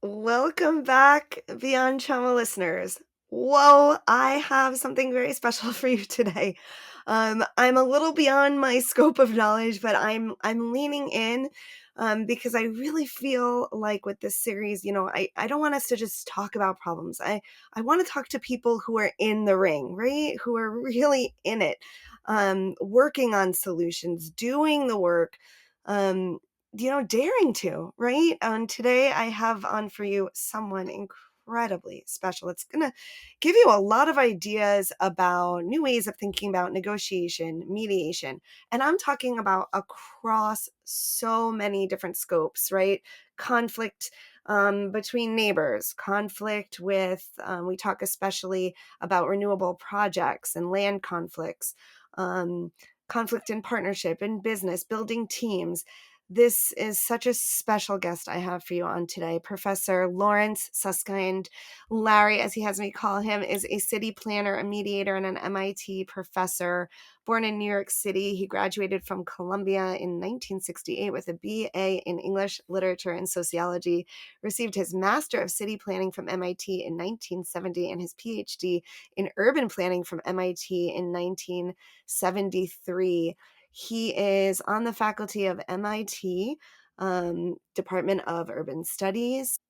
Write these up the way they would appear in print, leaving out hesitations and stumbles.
Welcome back, Beyond Trauma listeners. Whoa, I have something very special for you today. I'm a little beyond my scope of knowledge, but I'm leaning in because I really feel like with this series, I don't want us to just talk about problems. I want to talk to people who are in the ring, right? Who are really in it, working on solutions, doing the work. Daring to, right? And today I have on for you someone incredibly special. It's going to give you a lot of ideas about new ways of thinking about negotiation, mediation. And I'm talking about across so many different scopes, right? Conflict between neighbors, conflict with, we talk especially about renewable projects and land conflicts, conflict in partnership, in business, building teams. This is such a special guest I have for you on today. Professor Lawrence Susskind. Larry, as he has me call him, is a city planner, a mediator, and an MIT professor. Born in New York City, he graduated from Columbia in 1968 with a BA in English, Literature, and Sociology, received his Master of City Planning from MIT in 1970, and his PhD in Urban Planning from MIT in 1973. He is on the faculty of MIT, Department of Urban Studies.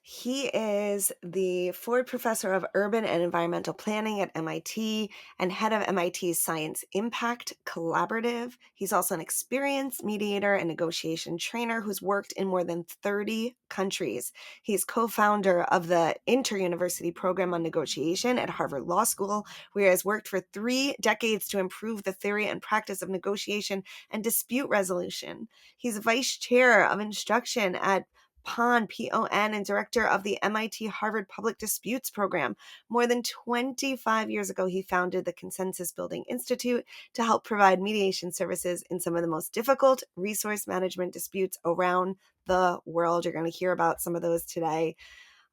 He is the Ford Professor of Urban and Environmental Planning at MIT and head of MIT's Science Impact Collaborative. He's also an experienced mediator and negotiation trainer who's worked in more than 30 countries. He's co-founder of the Inter-University Program on Negotiation at Harvard Law School, where he has worked for 3 decades to improve the theory and practice of negotiation and dispute resolution. He's vice chair of instruction at PON, and director of the MIT Harvard Public Disputes Program. More than 25 years ago, he founded the Consensus Building Institute to help provide mediation services in some of the most difficult resource management disputes around the world. You're going to hear about some of those today.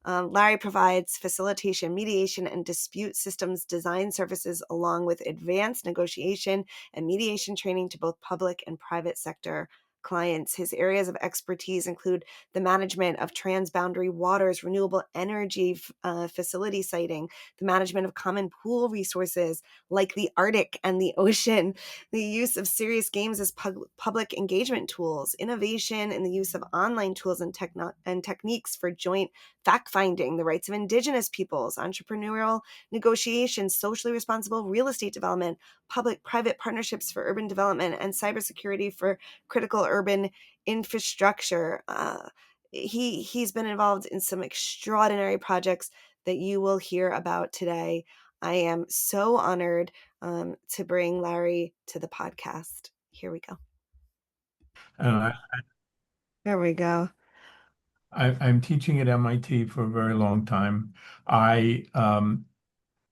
Larry provides facilitation, mediation, and dispute systems design services along with advanced negotiation and mediation training to both public and private sector clients. His areas of expertise include the management of transboundary waters, renewable energy facility siting, the management of common pool resources like the Arctic and the ocean, the use of serious games as public engagement tools, innovation in the use of online tools and techniques for joint fact-finding, the rights of indigenous peoples, entrepreneurial negotiations, socially responsible real estate development, public-private partnerships for urban development, and cybersecurity for critical urban infrastructure. He's been involved in some extraordinary projects that you will hear about today. I am so honored to bring Larry to the podcast. Here we go. Uh, There we go. I'm teaching at MIT for a very long time. I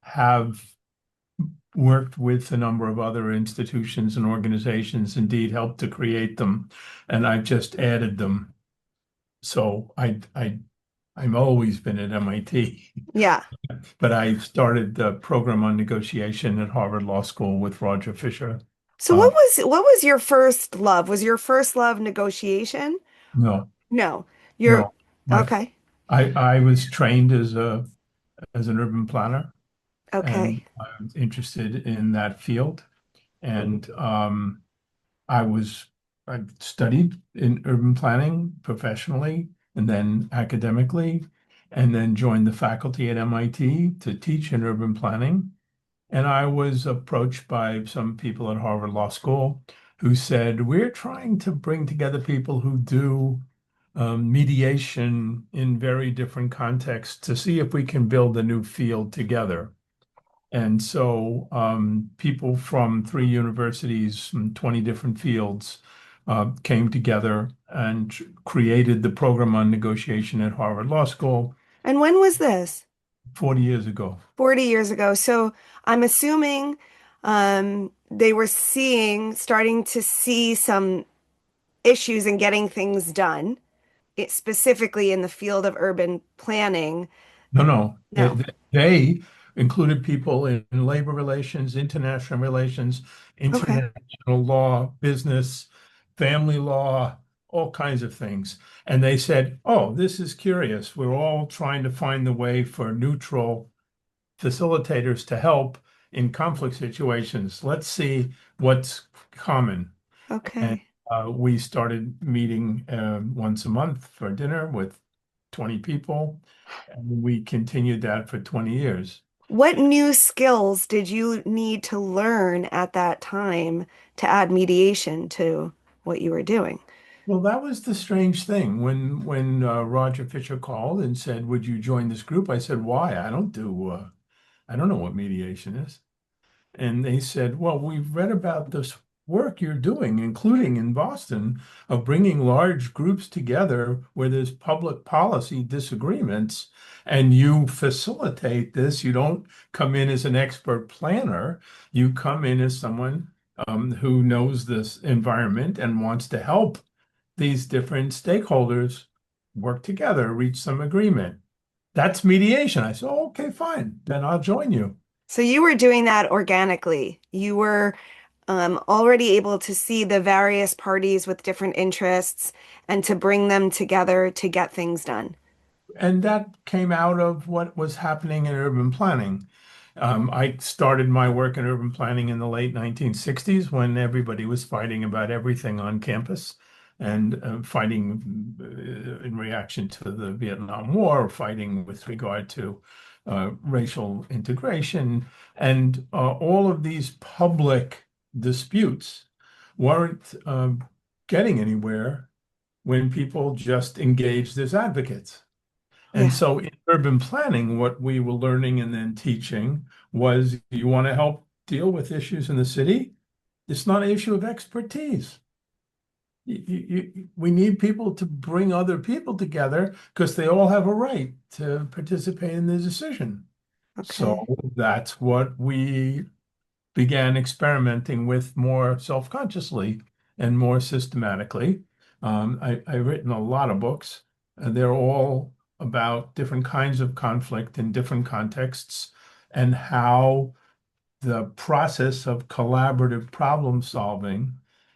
have worked with a number of other institutions and organizations, indeed helped to create them, and I've just added them. So I'm always been at MIT, Yeah. but I started the program on negotiation at Harvard Law School with Roger Fisher. So what was your first love? Was your first love negotiation? No, No. You're no, my okay. I was trained as an urban planner, and Okay. I'm interested in that field. And I studied in urban planning professionally and then academically, and then joined the faculty at MIT to teach in urban planning. And I was approached by some people at Harvard Law School who said, we're trying to bring together people who do mediation in very different contexts to see if we can build a new field together. And so people from 3 universities from 20 different fields came together and created the program on negotiation at Harvard Law School And when was this? 40 years ago. 40 years ago. So I'm assuming they were starting to see some issues in getting things done, specifically in the field of urban planning. No, no. No. They included people in labor relations, international relations, Okay. international law, business, family law, all kinds of things. And they said, oh, this is curious. We're all trying to find the way for neutral facilitators to help in conflict situations. Let's see what's common. And Okay. we started meeting once a month for dinner with 20 people. And we continued that for 20 years. What new skills did you need to learn at that time to add mediation to what you were doing? Well, that was the strange thing. When Roger Fisher called and said, "Would you join this group?" I said, "Why? I don't know what mediation is." And they said, "Well, we've read about this work you're doing, including in Boston, of bringing large groups together where there's public policy disagreements, and you facilitate this. You don't come in as an expert planner. You come in as someone who knows this environment and wants to help these different stakeholders work together, reach some agreement. That's mediation." I said, "Oh, okay, fine. Then I'll join you." So you were doing that organically. You were already able to see the various parties with different interests and to bring them together to get things done. And that came out of what was happening in urban planning. I started my work in urban planning in the late 1960s when everybody was fighting about everything on campus and fighting in reaction to the Vietnam War, fighting with regard to racial integration. And all of these public disputes weren't getting anywhere when people just engaged as advocates. And Yeah. so in urban planning, what we were learning and then teaching was you want to help deal with issues in the city? It's not an issue of expertise. We need people to bring other people together because they all have a right to participate in the decision. So Okay. that's what we began experimenting with more self-consciously and more systematically. I've written a lot of books, and they're all about different kinds of conflict in different contexts and how the process of collaborative problem solving,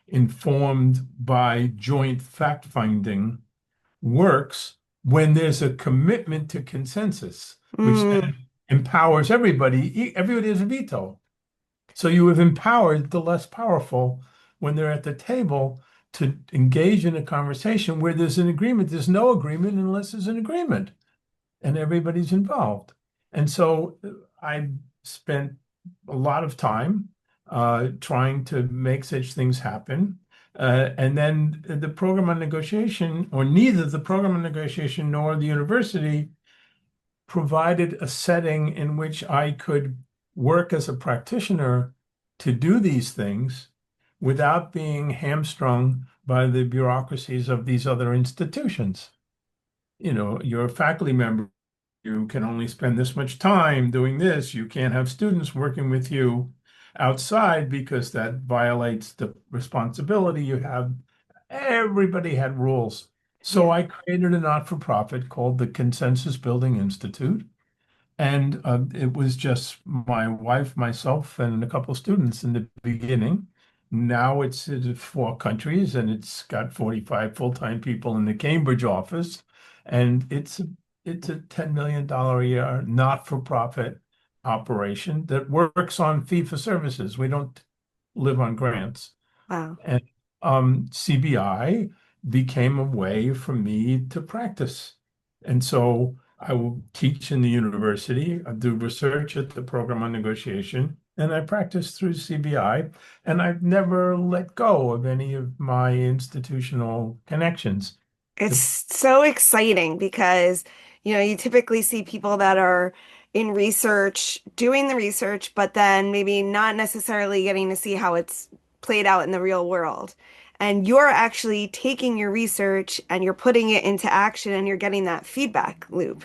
informed by joint fact finding, works when there's a commitment to consensus, which Mm, then empowers everybody. Everybody has a veto. So you have empowered the less powerful when they're at the table to engage in a conversation where there's an agreement. There's no agreement unless there's an agreement and everybody's involved. And so I spent a lot of time trying to make such things happen. And then the program on negotiation, or neither the program on negotiation nor the university provided a setting in which I could work as a practitioner to do these things without being hamstrung by the bureaucracies of these other institutions. You know, you're a faculty member, you can only spend this much time doing this. You can't have students working with you outside because that violates the responsibility you have. Everybody had rules. So yeah. I created a not-for-profit called the Consensus Building Institute. And it was just my wife, myself, and a couple of students in the beginning. Now it's in 4 countries and it's got 45 full-time people in the Cambridge office. And it's a $10 million a year not-for-profit operation that works on fee for services. We don't live on grants. Wow. And CBI became a way for me to practice. And so I will teach in the university, I do research at the program on negotiation, and I practice through CBI. And I've never let go of any of my institutional connections. It's The, so exciting because, you typically see people that are in research, doing the research, but then maybe not necessarily getting to see how it's played out in the real world. And you're actually taking your research and you're putting it into action and you're getting that feedback loop.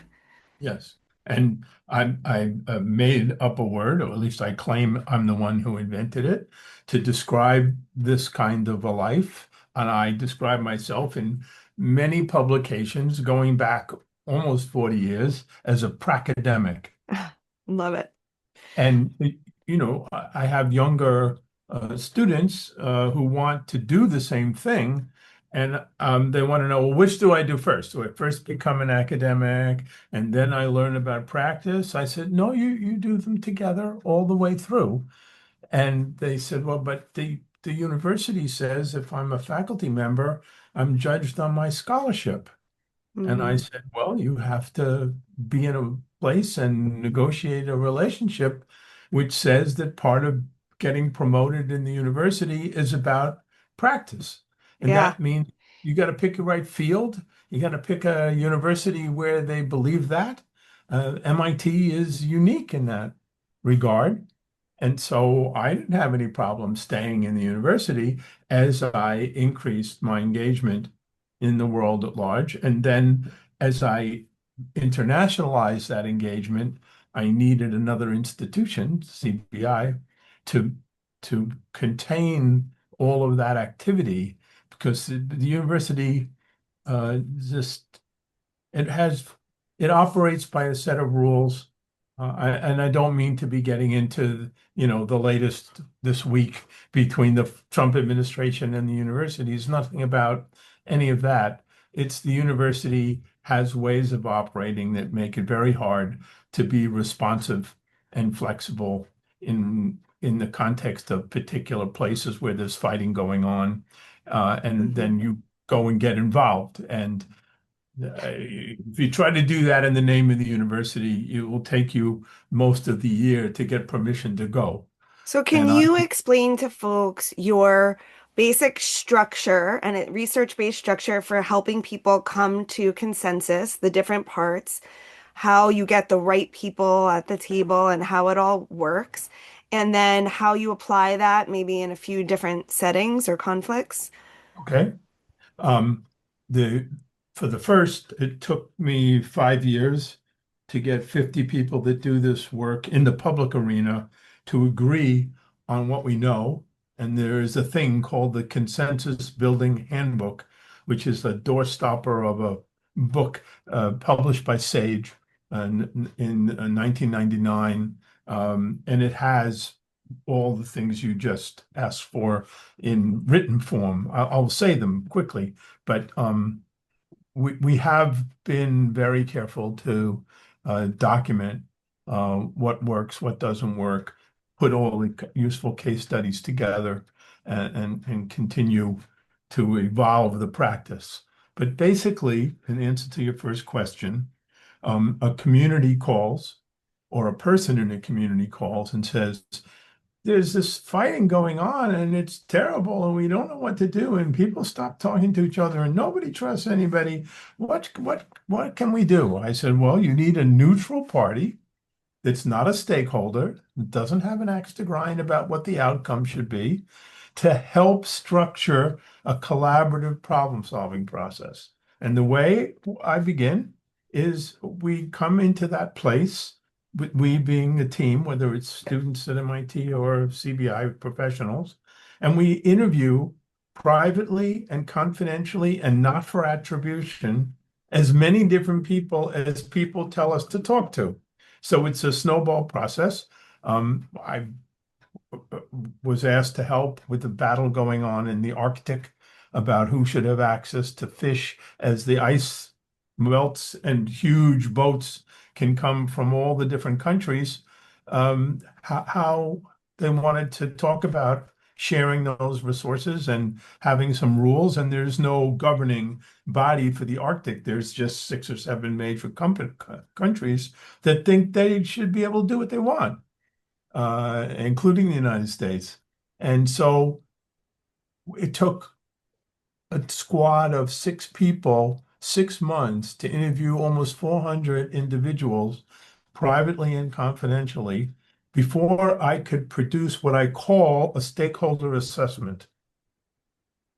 yes. And I made up a word, or at least I claim I'm the one who invented it, to describe this kind of a life. And I describe myself in many publications going back almost 40 years as a pracademic. Love it. And, I have younger students who want to do the same thing, And they want to know, well, which do I do first? Do I first become an academic and then I learn about practice? I said, no, you do them together all the way through. And they said, well, but the university says if I'm a faculty member, I'm judged on my scholarship. And I Mhm. said, well, you have to be in a place and negotiate a relationship which says that part of getting promoted in the university is about practice. And Yeah. that means you got to pick your right field. You got to pick a university where they believe that. MIT is unique in that regard. And so I didn't have any problem staying in the university as I increased my engagement in the world at large. And then as I internationalized that engagement, I needed another institution, CBI, to contain all of that activity because the university just it has it operates by a set of rules, and I don't mean to be getting into, the latest this week between the Trump administration and the university. It's nothing about any of that. It's the university has ways of operating that make it very hard to be responsive and flexible in the context of particular places where there's fighting going on, and Mhm. then you go and get involved. And if you try to do that in the name of the university, it will take you most of the year to get permission to go. So can And I, you explain to folks your basic structure and a research-based structure for helping people come to consensus, the different parts, how you get the right people at the table and how it all works, and then how you apply that maybe in a few different settings or conflicts? okay. Um, the for the first, it took me 5 years to get 50 people that do this work in the public arena to agree on what we know. And there is a thing called the Consensus Building Handbook, which is a doorstopper of a book published by Sage in 1999. And it has all the things you just asked for in written form. I'll say them quickly, but we have been very careful to document what works, what doesn't work, put all the useful case studies together, and continue to evolve the practice. But basically, in answer to your first question, a community calls or a person in a community calls and says, there's this fighting going on and it's terrible and we don't know what to do and people stop talking to each other and nobody trusts anybody. What can we do? I said, well, you need a neutral party that's not a stakeholder, doesn't have an axe to grind about what the outcome should be, to help structure a collaborative problem-solving process. And the way I begin is we come into that place, we being a team, whether it's students at MIT or CBI professionals, and we interview privately and confidentially and not for attribution as many different people as people tell us to talk to. So it's a snowball process. I was asked to help with the battle going on in the Arctic about who should have access to fish as the ice melts and huge boats can come from all the different countries. How they wanted to talk about sharing those resources and having some rules. And there's no governing body for the Arctic. There's just 6 or 7 major countries that think they should be able to do what they want, including the United States. And so it took a squad of 6 people, 6 months to interview almost 400 individuals privately and confidentially before I could produce what I call a stakeholder assessment.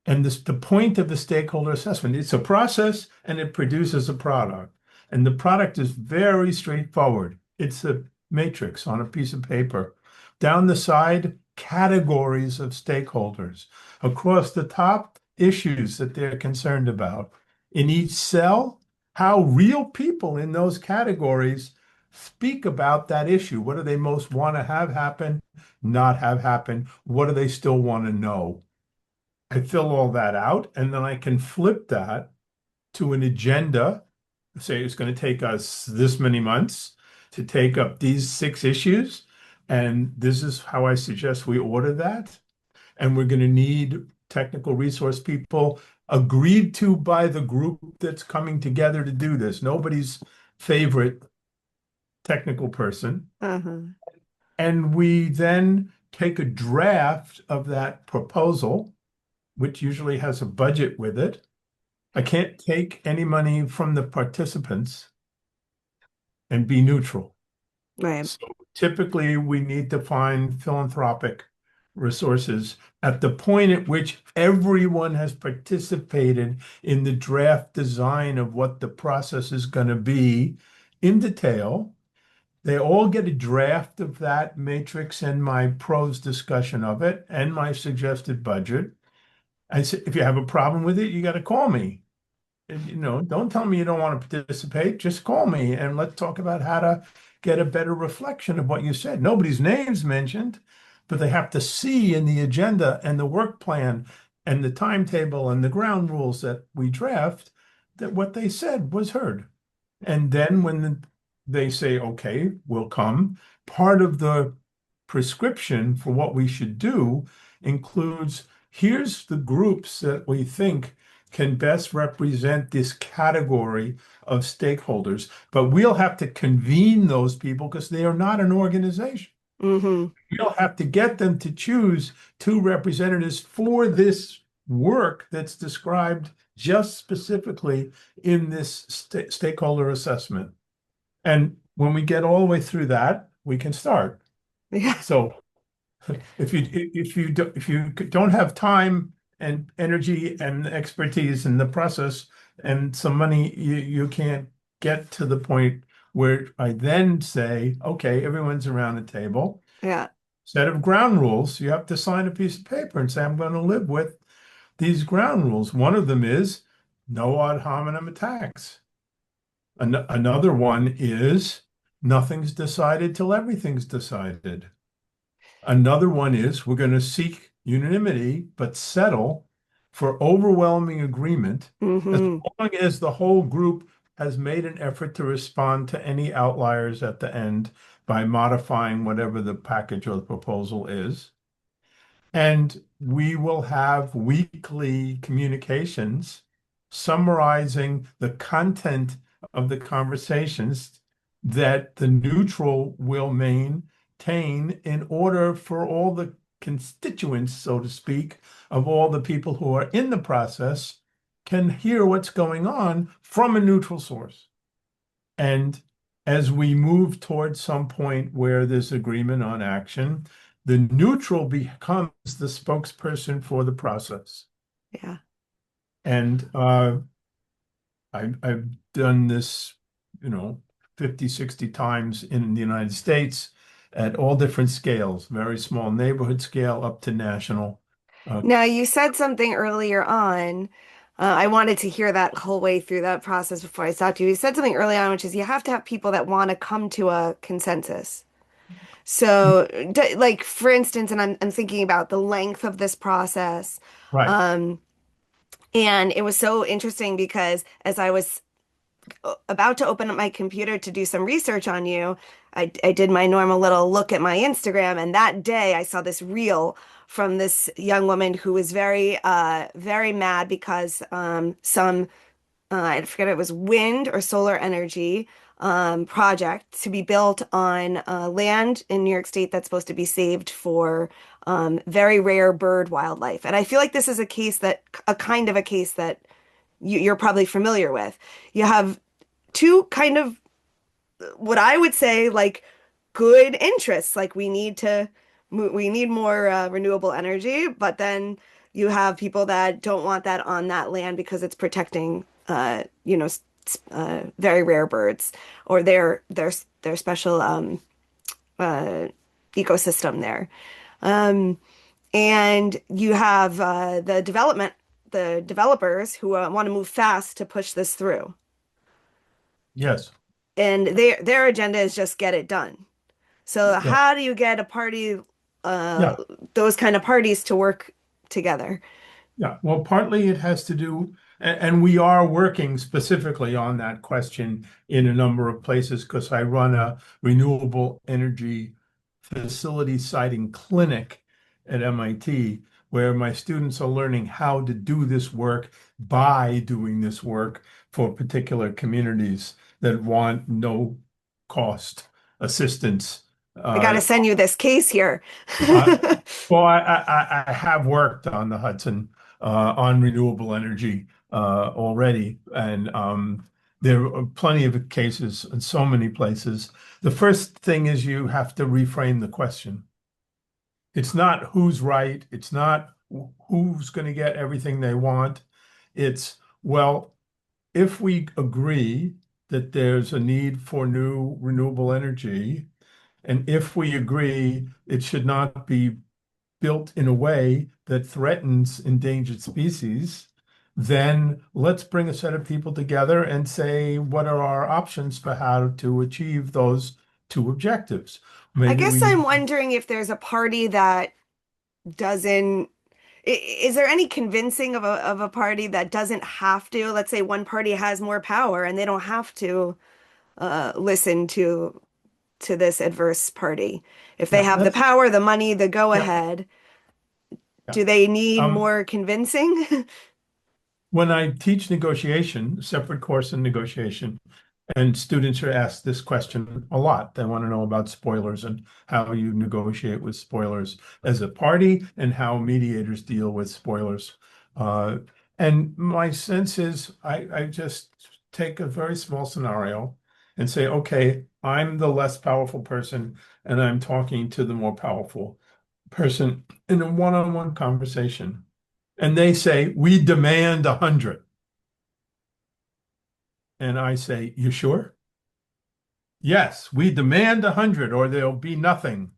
And the point of the stakeholder assessment, it's a process and it produces a product. And the product is very straightforward. It's a matrix on a piece of paper. Down the side, categories of stakeholders. Across the top, issues that they're concerned about. In each cell, how real people in those categories speak about that issue. What do they most want to have happen, not have happen? What do they still want to know? I fill all that out, and then I can flip that to an agenda. Say it's going to take us this many months to take up these 6 issues, and this is how I suggest we order that. And we're going to need technical resource people agreed to by the group that's coming together to do this. Nobody's favorite technical person. Uh-huh. And we then take a draft of that proposal, which usually has a budget with it. I can't take any money from the participants and be neutral. Right. So typically, we need to find philanthropic resources at the point at which everyone has participated in the draft design of what the process is going to be in detail. They all get a draft of that matrix and my pros discussion of it and my suggested budget. I said, if you have a problem with it, you got to call me. And, don't tell me you don't want to participate. Just call me and let's talk about how to get a better reflection of what you said. Nobody's name's mentioned, but they have to see in the agenda and the work plan and the timetable and the ground rules that we draft that what they said was heard. And then they say, okay, we'll come, part of the prescription for what we should do includes here's the groups that we think can best represent this category of stakeholders, but we'll have to convene those people because they are not an organization. Mm-hmm. We'll have to get them to choose 2 representatives for this work that's described just specifically in this stakeholder assessment. And when we get all the way through that, we can start. Yeah. So if you don't have time and energy and expertise in the process and some money, you can't get to the point where I then say, okay, everyone's around the table. Yeah. Set of ground rules. You have to sign a piece of paper and say, I'm going to live with these ground rules. One of them is no ad hominem attacks. Another one is nothing's decided till everything's decided. Another one is we're going to seek unanimity, but settle for overwhelming agreement as Mm-hmm. long as the whole group has made an effort to respond to any outliers at the end by modifying whatever the package or the proposal is. And we will have weekly communications summarizing the content of the conversations that the neutral will maintain in order for all the constituents, so to speak, of all the people who are in the process can hear what's going on from a neutral source. And as we move towards some point where there's agreement on action, the neutral becomes the spokesperson for the process. Yeah. And I've done this, 50, 60 times in the United States at all different scales, very small neighborhood scale up to national. Uh, Now, you said something earlier on. I wanted to hear that whole way through that process before I stopped you. You said something early on, which is you have to have people that want to come to a consensus. So, like for instance, and I'm thinking about the length of this process. right. Um, and it was so interesting because as I was about to open up my computer to do some research on you, I did my normal little look at my Instagram, and that day I saw this reel from this young woman who was very mad because some I forget it was wind or solar energy project to be built on land in New York State that's supposed to be saved for very rare bird wildlife. And I feel like this is a kind of a case that you're probably familiar with. You have two kind of what I would say like good interests. Like we need more renewable energy, but then you have people that don't want that on that land because it's protecting very rare birds or their special uh, ecosystem there. Um, and you have the developers who want to move fast to push this through. Yes. And their agenda is just get it done. So Yeah. how do you get a party, uh, Yeah. those kind of parties to work together? Yeah, well, partly it has to do, and we are working specifically on that question in a number of places because I run a renewable energy facility siting clinic at MIT where my students are learning how to do this work by doing this work for particular communities that want no cost assistance. I got to Uh, send you this case here. uh, well, I have worked on the Hudson on renewable energy already, and there are plenty of cases in so many places. The first thing is you have to reframe the question. It's not who's right. It's not who's going to get everything they want. It's, well, if we agree that there's a need for new renewable energy, and if we agree it should not be built in a way that threatens endangered species, then let's bring a set of people together and say, what are our options for how to achieve those two objectives? I Maybe we guess I'm need, wondering if there's a party that doesn't, is there any convincing of a party that doesn't have to? Let's say one party has more power and they don't have to listen to this adverse party. If they yeah, have the that's, power, the money, the go yeah, ahead, yeah. do they need Um, more convincing? when I teach negotiation, separate course in negotiation, and students are asked this question a lot. They want to know about spoilers and how you negotiate with spoilers as a party and how mediators deal with spoilers. Uh, and my sense is I just take a very small scenario and say, okay, I'm the less powerful person and I'm talking to the more powerful person in a one-on-one conversation. And they say, we demand 100. And I say, you sure? Yes, we demand 100 or there'll be nothing.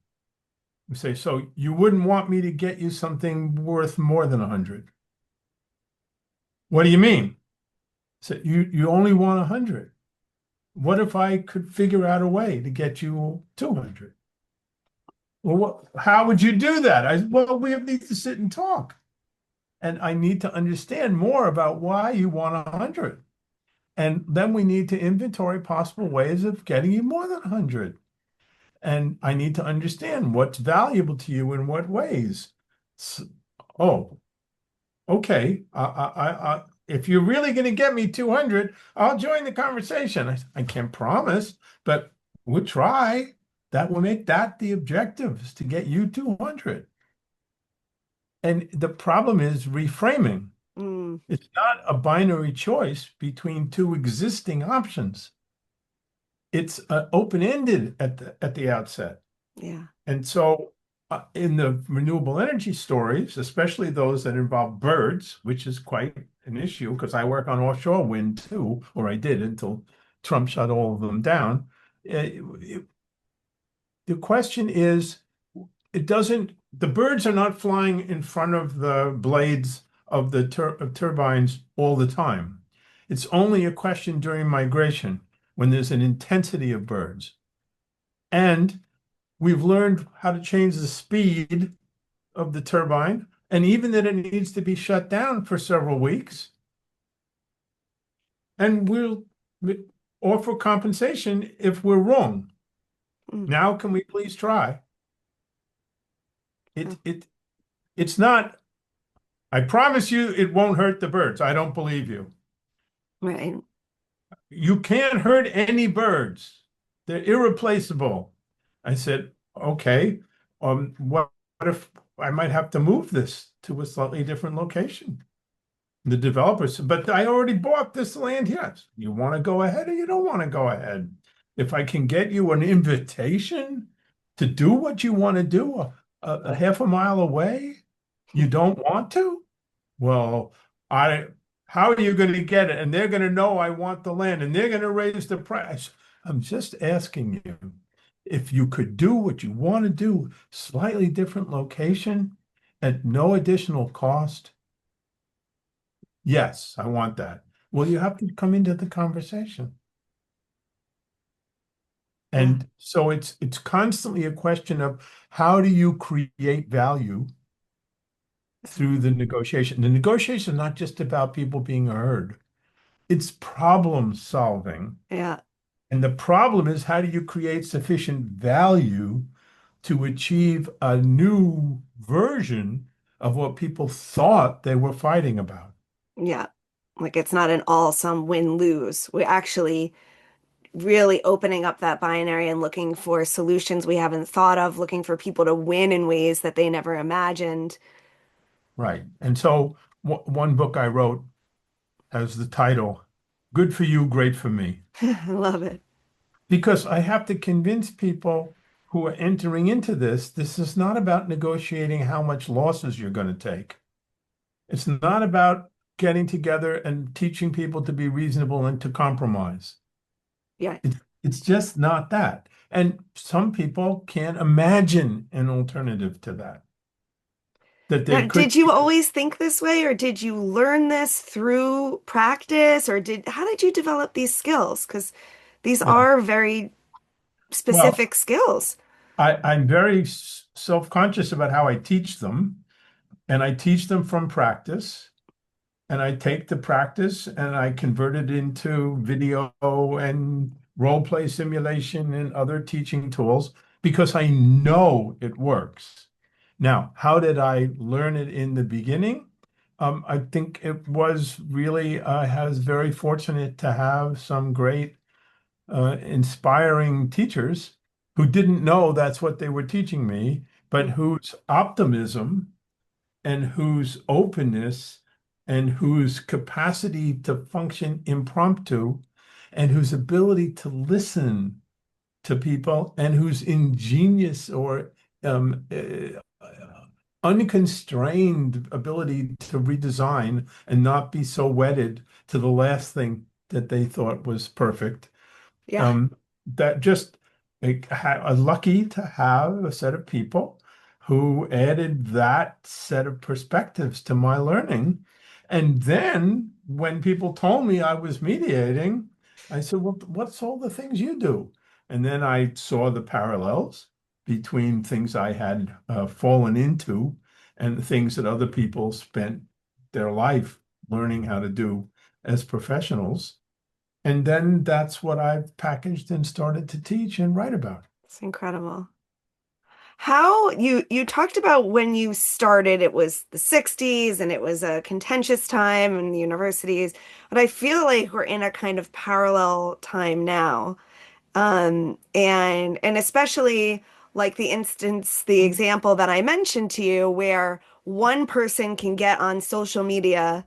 We say, so you wouldn't want me to get you something worth more than 100? What do you mean? So you only want 100. What if I could figure out a way to get you 200? Well, how would you do that? Well, we need to sit and talk. And I need to understand more about why you want 100. And then we need to inventory possible ways of getting you more than 100. And I need to understand what's valuable to you in what ways. S- oh, okay. If you're really going to get me 200, I'll join the conversation. I can't promise, but we'll try. That will make that the objective is to get you 200. And the problem is reframing. Mm, It's not a binary choice between two existing options. It's open-ended at the outset. yeah. And so, in the renewable energy stories, especially those that involve birds, which is quite an issue because I work on offshore wind too, or I did until Trump shut all of them down. The question is, the birds are not flying in front of the blades of the turbines all the time. It's only a question during migration when there's an intensity of birds. And we've learned how to change the speed of the turbine, and even that it needs to be shut down for several weeks. And we'll offer compensation if we're wrong. Mm, Now, can we please try? oh, It's not, I promise you it won't hurt the birds. I don't believe you. right. You can't hurt any birds. They're irreplaceable. I said, okay, what if I might have to move this to a slightly different location? The developer said, but I already bought this land. Yes. You want to go ahead or you don't want to go ahead? If I can get you an invitation to do what you want to do a half a mile away, you don't want to? Well, I, how are you going to get it? And they're going to know I want the land and they're going to raise the price. I'm just asking you if you could do what you want to do, slightly different location at no additional cost. Yes, I want that. Well, you have to come into the conversation. Yeah. And so it's constantly a question of how do you create value through the negotiation. The negotiation is not just about people being heard, it's problem solving. Yeah. And the problem is, how do you create sufficient value to achieve a new version of what people thought they were fighting about? Yeah. Like it's not an all sum win lose. We're actually really opening up that binary and looking for solutions we haven't thought of, looking for people to win in ways that they never imagined. Right. And so one book I wrote has the title, Good for You, Great for Me, I love it. because I have to convince people who are entering into this is not about negotiating how much losses you're going to take. It's not about getting together and teaching people to be reasonable and to compromise. Yeah. It's just not that. And some people can't imagine an alternative to that, that Now, there could did you be. always think this way, or did you learn this through practice, or how did you develop these skills? Because these Yeah. are very Well, specific skills. I'm very self-conscious about how I teach them, and I teach them from practice. And I take the practice and I convert it into video and role play simulation and other teaching tools because I know it works. Now, how did I learn it in the beginning? I think it was really, I was very fortunate to have some great, inspiring teachers who didn't know that's what they were teaching me, but Mm, whose optimism and whose openness and whose capacity to function impromptu and whose ability to listen to people and whose ingenious or um, unconstrained ability to redesign and not be so wedded to the last thing that they thought was perfect. yeah, um, that just lucky to have a set of people who added that set of perspectives to my learning. And then when people told me I was mediating, I said, well, what's all the things you do? And then I saw the parallels between things I had fallen into and the things that other people spent their life learning how to do as professionals. And then that's what I've packaged and started to teach and write about. it's incredible. How you talked about when you started, it was the 60s and it was a contentious time in the universities, but I feel like we're in a kind of parallel time now. And especially like the example that I mentioned to you, where one person can get on social media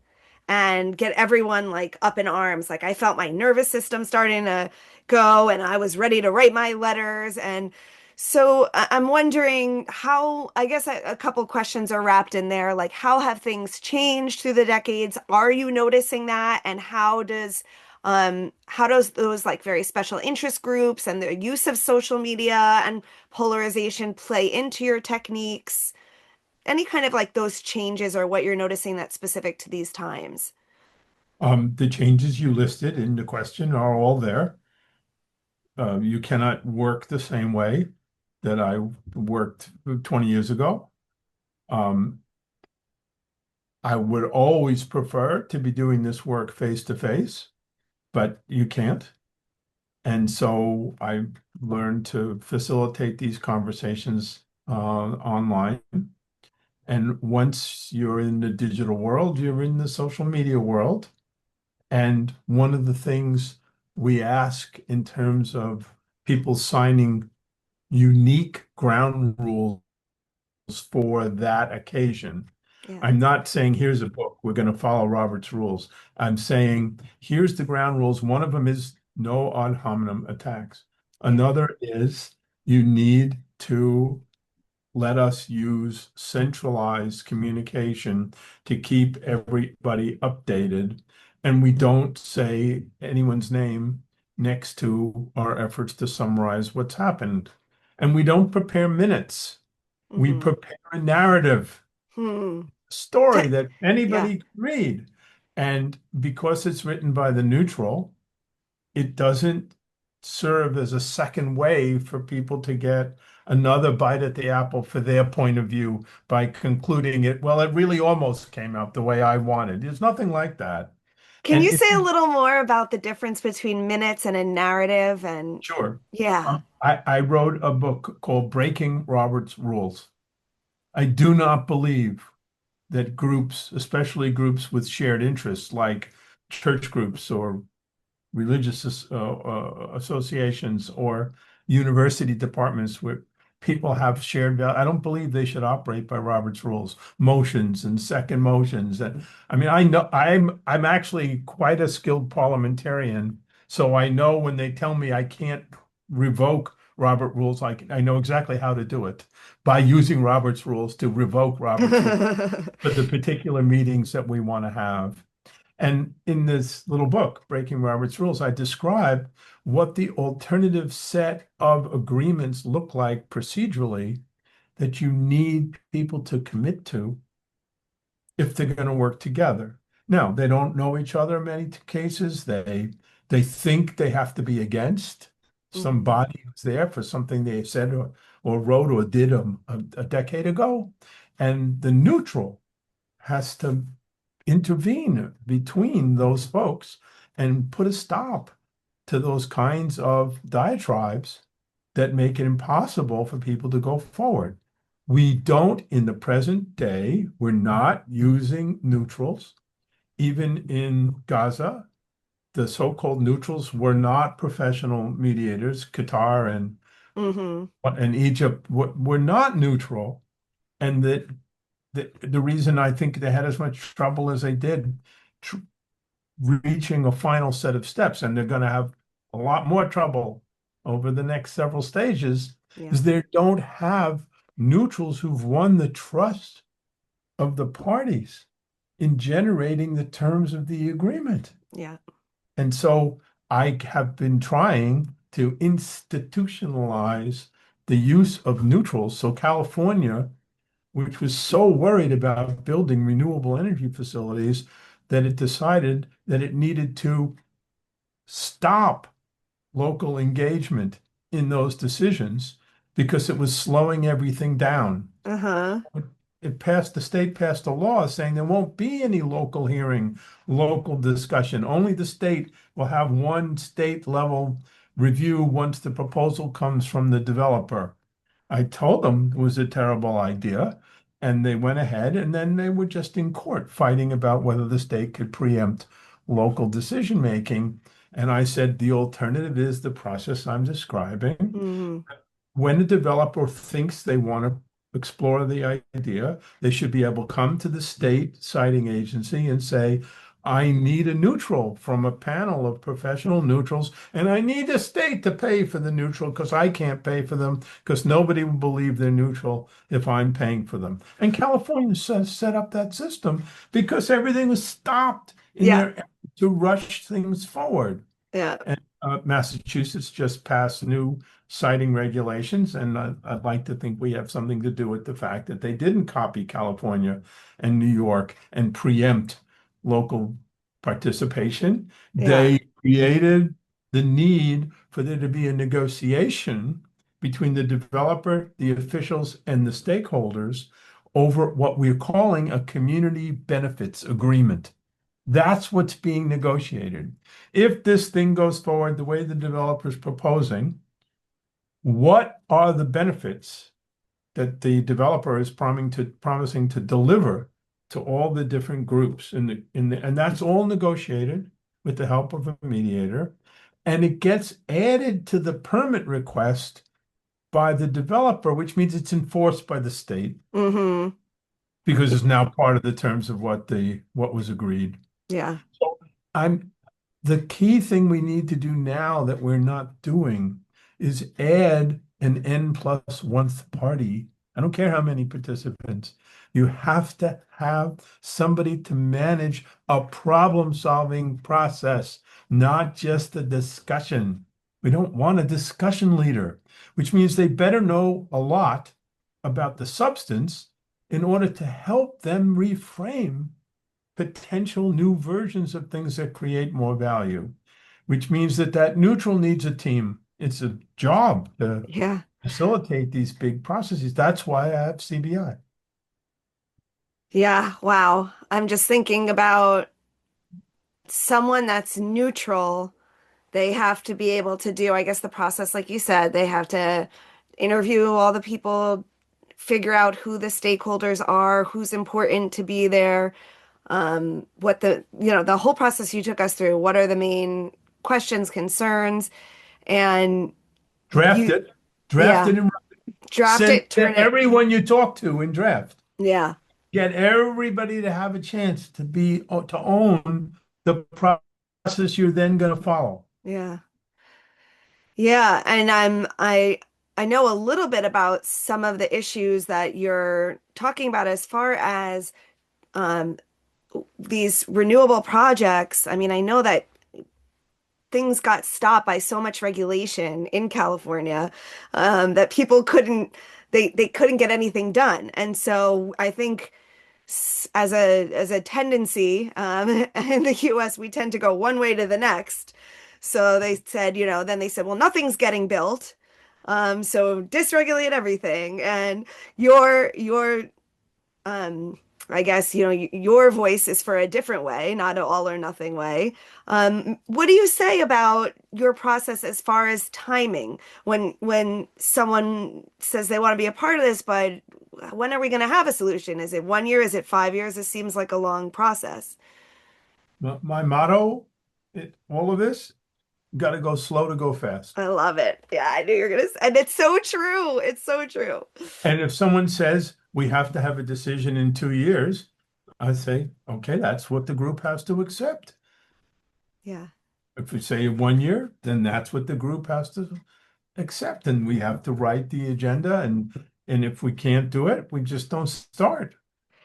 and get everyone like up in arms. Like I felt my nervous system starting to go, and I was ready to write my letters. And so I'm wondering how, I guess a couple questions are wrapped in there. Like, how have things changed through the decades? Are you noticing that? And how does those like very special interest groups and the use of social media and polarization play into your techniques? Any kind of like those changes or what you're noticing that's specific to these times? The changes you listed in the question are all there. You cannot work the same way that I worked 20 years ago. Um, I would always prefer to be doing this work face to face, but you can't. And so I learned to facilitate these conversations online. And once you're in the digital world, you're in the social media world. And one of the things we ask in terms of people signing unique ground rules for that occasion, Yeah, I'm not saying here's a book, we're going to follow Robert's rules. I'm saying here's the ground rules. One of them is no ad hominem attacks. yeah. Another is you need to let us use centralized communication to keep everybody updated. And we don't say anyone's name next to our efforts to summarize what's happened. And we don't prepare minutes. We Mm-hmm. prepare a narrative, Hmm. story that Yeah. anybody can read. And because it's written by the neutral, it doesn't serve as a second way for people to get another bite at the apple for their point of view by concluding it, well, it really almost came out the way I wanted. There's nothing like that. Can And you if say a you, little more about the difference between minutes and a narrative? And sure, yeah. I wrote a book called Breaking Robert's Rules. I do not believe that groups, especially groups with shared interests like church groups or religious associations or university departments where people have shared value. I don't believe they should operate by Robert's rules, motions and second motions. And I mean, I know I'm actually quite a skilled parliamentarian, so I know when they tell me I can't revoke Robert rules, I know exactly how to do it by using Robert's rules to revoke Robert's rules for the particular meetings that we want to have. And in this little book, Breaking Robert's Rules, I describe what the alternative set of agreements look like procedurally that you need people to commit to if they're going to work together. Now, they don't know each other in many cases. They think they have to be against Mhm. somebody who's there for something they said or wrote or did a decade ago. And the neutral has to intervene between those folks and put a stop to those kinds of diatribes that make it impossible for people to go forward. We don't, in the present day, we're not using neutrals. Even in Gaza, the so-called neutrals were not professional mediators. Qatar Hmm. and Egypt were not neutral. And the reason I think they had as much trouble as they did tr reaching a final set of steps, and they're going to have a lot more trouble over the next several stages, Yeah. is they don't have neutrals who've won the trust of the parties in generating the terms of the agreement. Yeah. And so I have been trying to institutionalize the use of neutrals. So California, which was so worried about building renewable energy facilities that it decided that it needed to stop local engagement in those decisions because it was slowing everything down. Uh-huh. The state passed a law saying there won't be any local hearing, local discussion. Only the state will have one state level review once the proposal comes from the developer. I told them it was a terrible idea, and they went ahead, and then they were just in court fighting about whether the state could preempt local decision making. And I said the alternative is the process I'm describing. Hmm. When a developer thinks they want to explore the idea, they should be able to come to the state siting agency and say, I need a neutral from a panel of professional neutrals, and I need the state to pay for the neutral because I can't pay for them because nobody will believe they're neutral if I'm paying for them. And California set up that system because everything was stopped in Yeah. their effort to rush things forward. Yeah. And Massachusetts just passed new citing regulations, and I'd like to think we have something to do with the fact that they didn't copy California and New York and preempt local participation. Yeah. They created the need for there to be a negotiation between the developer, the officials, and the stakeholders over what we're calling a community benefits agreement. That's what's being negotiated. If this thing goes forward the way the developer's proposing, what are the benefits that the developer is promising to deliver to all the different groups and that's all negotiated with the help of a mediator, and it gets added to the permit request by the developer, which means it's enforced by the state Hmm. because it's now part of the terms of what was agreed. Yeah. So I'm the key thing we need to do now that we're not doing is add an N plus one th party. I don't care how many participants. You have to have somebody to manage a problem-solving process, not just a discussion. We don't want a discussion leader, which means they better know a lot about the substance in order to help them reframe potential new versions of things that create more value, which means that neutral needs a team. It's a job to Yeah. facilitate these big processes. That's why I have CBI. Yeah, wow. I'm just thinking about someone that's neutral. They have to be able to do, I guess, the process, like you said, they have to interview all the people, figure out who the stakeholders are, who's important to be there, what the whole process you took us through, what are the main questions, concerns, and Draft you, it, draft yeah, it, and draft send it, it turn to it, everyone you talk to in draft. yeah, Get everybody to have a chance to own the process you're then going to follow. yeah. Yeah, and I know a little bit about some of the issues that you're talking about as far as um these renewable projects. I mean, I know that things got stopped by so much regulation in California that people couldn't they couldn't get anything done. And so I think as a tendency in the US, we tend to go one way to the next. So they said, then they said, well, nothing's getting built. So dysregulate everything. And your um, I guess, your voice is for a different way, not an all or nothing way. What do you say about your process as far as timing? When someone says they want to be a part of this, but when are we going to have a solution? Is it 1 year? Is it 5 years? It seems like a long process. My motto, all of this, got to go slow to go fast. I love it. Yeah, I knew you were gonna say, and it's so true. It's so true. And if someone says we have to have a decision in 2 years, I say, okay, that's what the group has to accept. Yeah. If we say 1 year, then that's what the group has to accept. And we have to write the agenda. And if we can't do it, we just don't start.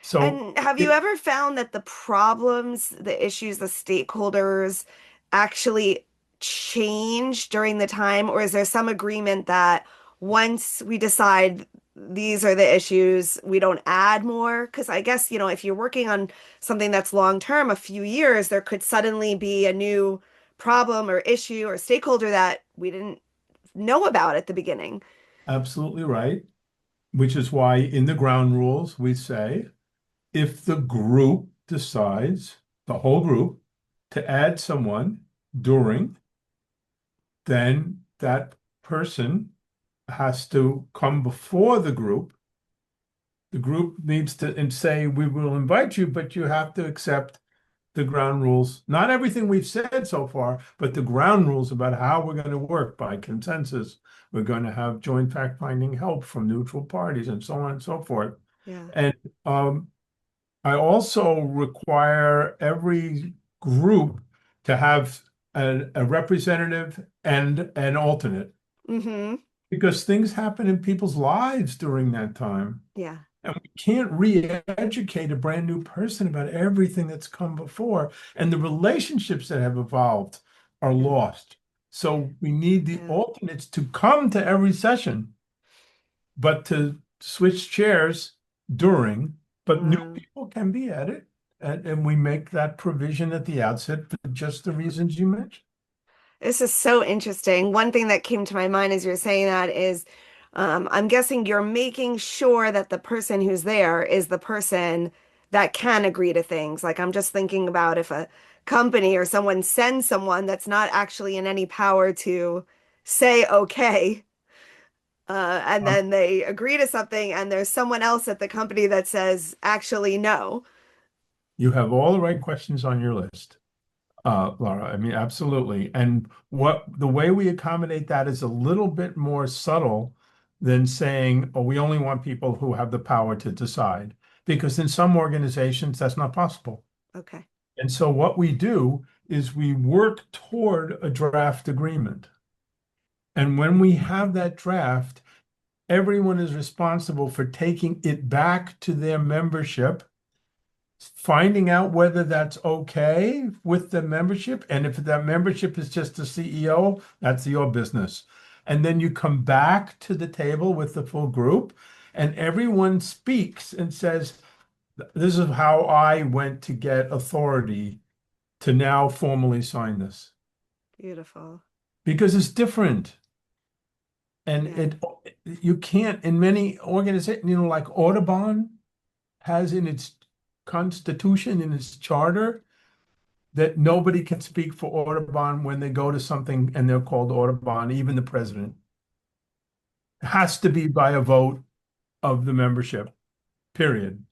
So And have you it ever found that the problems, the issues, the stakeholders actually change during the time, or is there some agreement that once we decide these are the issues, we don't add more? Because I guess, if you're working on something that's long term, a few years, there could suddenly be a new problem or issue or stakeholder that we didn't know about at the beginning. absolutely right, which is why in the ground rules, we say if the group decides, the whole group, to add someone during, then that person has to come before the group. The group needs to and say, we will invite you, but you have to accept the ground rules. Not everything we've said so far, but the ground rules about how we're going to work by consensus. We're going to have joint fact-finding help from neutral parties and so on and so forth. Yeah. And I also require every group to have a representative and an alternate Mm-hmm. because things happen in people's lives during that time. Yeah. And we can't re-educate a brand new person about everything that's come before. And the relationships that have evolved are Yeah. lost. So we need the Yeah. alternates to come to every session, but to switch chairs during, but new Wow. people can be at it. And we make that provision at the outset for just the reasons you mentioned. This is so interesting. One thing that came to my mind as you're saying that is, I'm guessing you're making sure that the person who's there is the person that can agree to things. Like I'm just thinking about if a company or someone sends someone that's not actually in any power to say okay, and Um, then they agree to something, and there's someone else at the company that says actually no. you have all the right questions on your list. Laura, I mean, absolutely. And what the way we accommodate that is a little bit more subtle than saying, oh, we only want people who have the power to decide, because in some organizations that's not possible. Okay. And so what we do is we work toward a draft agreement. And when we have that draft, everyone is responsible for taking it back to their membership, finding out whether that's okay with the membership. And if that membership is just the CEO, that's your business. And then you come back to the table with the full group, and everyone speaks and says, this is how I went to get authority to now formally sign this. Beautiful. Because it's different. And Yeah. you can't in many organizations, like Audubon has in its constitution, in its charter, that nobody can speak for Audubon when they go to something and they're called Audubon, even the president. It has to be by a vote of the membership, period.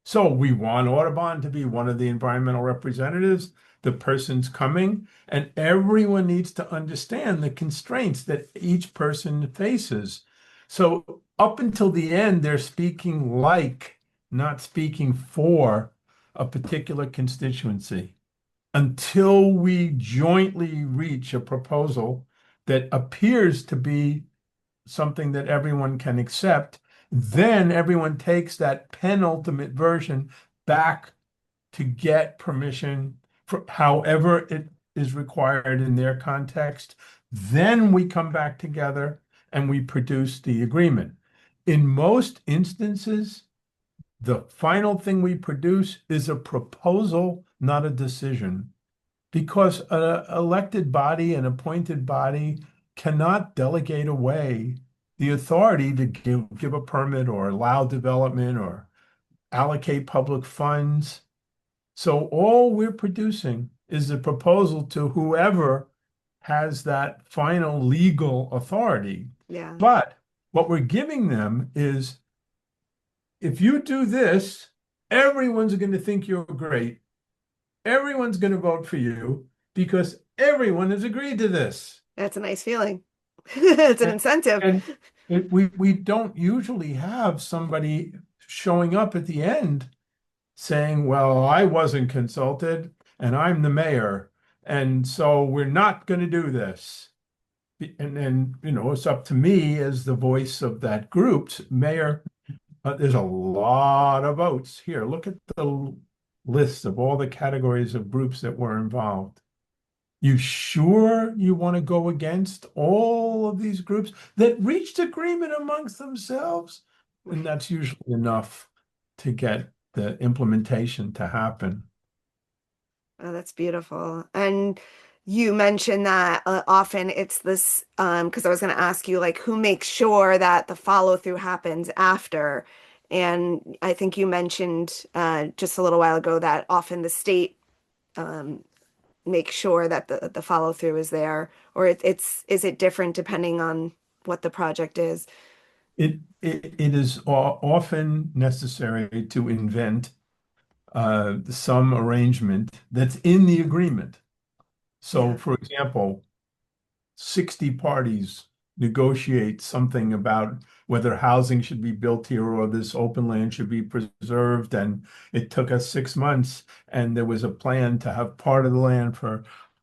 So we want Audubon to be one of the environmental representatives. The person's coming, and everyone needs to understand the constraints that each person faces. So up until the end, they're speaking like, not speaking for a particular constituency until we jointly reach a proposal that appears to be something that everyone can accept, then everyone takes that penultimate version back to get permission for however it is required in their context. Then we come back together and we produce the agreement. In most instances, the final thing we produce is a proposal, not a decision, because an elected body, an appointed body, cannot delegate away the authority to give a permit or allow development or allocate public funds. So all we're producing is a proposal to whoever has that final legal authority. Yeah. But what we're giving them is, if you do this, everyone's going to think you're great. Everyone's going to vote for you because everyone has agreed to this. That's a nice feeling. It's an And, incentive. we don't usually have somebody showing up at the end saying, well, I wasn't consulted and I'm the mayor. And so we're not going to do this. And then, it's up to me as the voice of that group, mayor. There's a lot of votes here. Look at the list of all the categories of groups that were involved. You sure you want to go against all of these groups that reached agreement amongst themselves? And that's usually enough to get the implementation to happen. Oh, that's beautiful. And you mentioned that often it's this, because I was going to ask you, like, who makes sure that the follow through happens after? And I think you mentioned just a little while ago that often the state um, makes sure that the follow through is there, or is it different depending on what the project is? It is often necessary to invent some arrangement that's in the agreement. So, Yeah, for example, 60 parties negotiate something about whether housing should be built here or this open land should be preserved. And it took us 6 months, and there was a plan to have part of the land for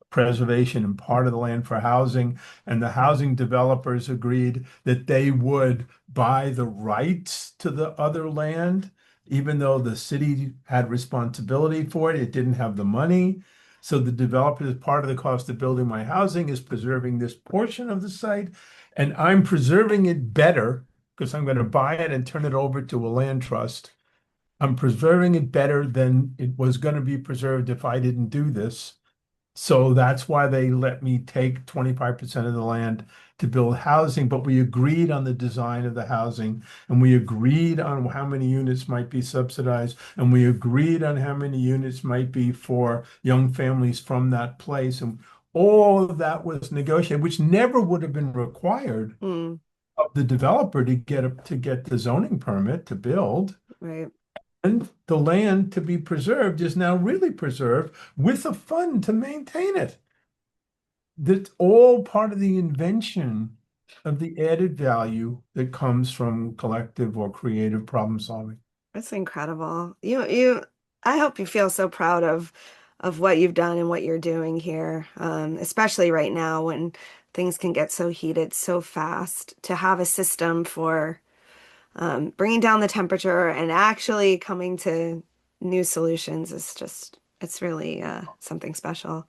preservation and part of the land for housing. And the housing developers agreed that they would buy the rights to the other land, even though the city had responsibility for it. It didn't have the money. So the developer, as part of the cost of building my housing, is preserving this portion of the site, and I'm preserving it better because I'm going to buy it and turn it over to a land trust. I'm preserving it better than it was going to be preserved if I didn't do this. So that's why they let me take 25% of the land to build housing. But we agreed on the design of the housing, and we agreed on how many units might be subsidized, and we agreed on how many units might be for young families from that place. And all of that was negotiated, which never would have been required mm, of the developer to get the zoning permit to build. right. And the land to be preserved is now really preserved with a fund to maintain it. That's all part of the invention of the added value that comes from collective or creative problem solving. That's incredible. I hope you feel so proud of what you've done and what you're doing here, especially right now when things can get so heated so fast. To have a system for bringing down the temperature and actually coming to new solutions is just, it's really something special.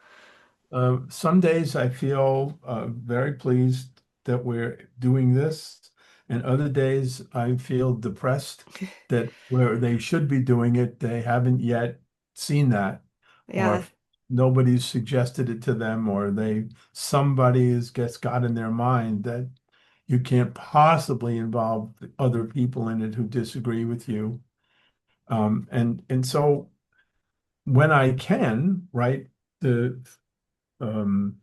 Some days I feel very pleased that we're doing this, and other days I feel depressed that where they should be doing it, they haven't yet seen that, or Yeah, if nobody's suggested it to them, or somebody has just got in their mind that, You can't possibly involve other people in it who disagree with you. And so when I can, right, the um,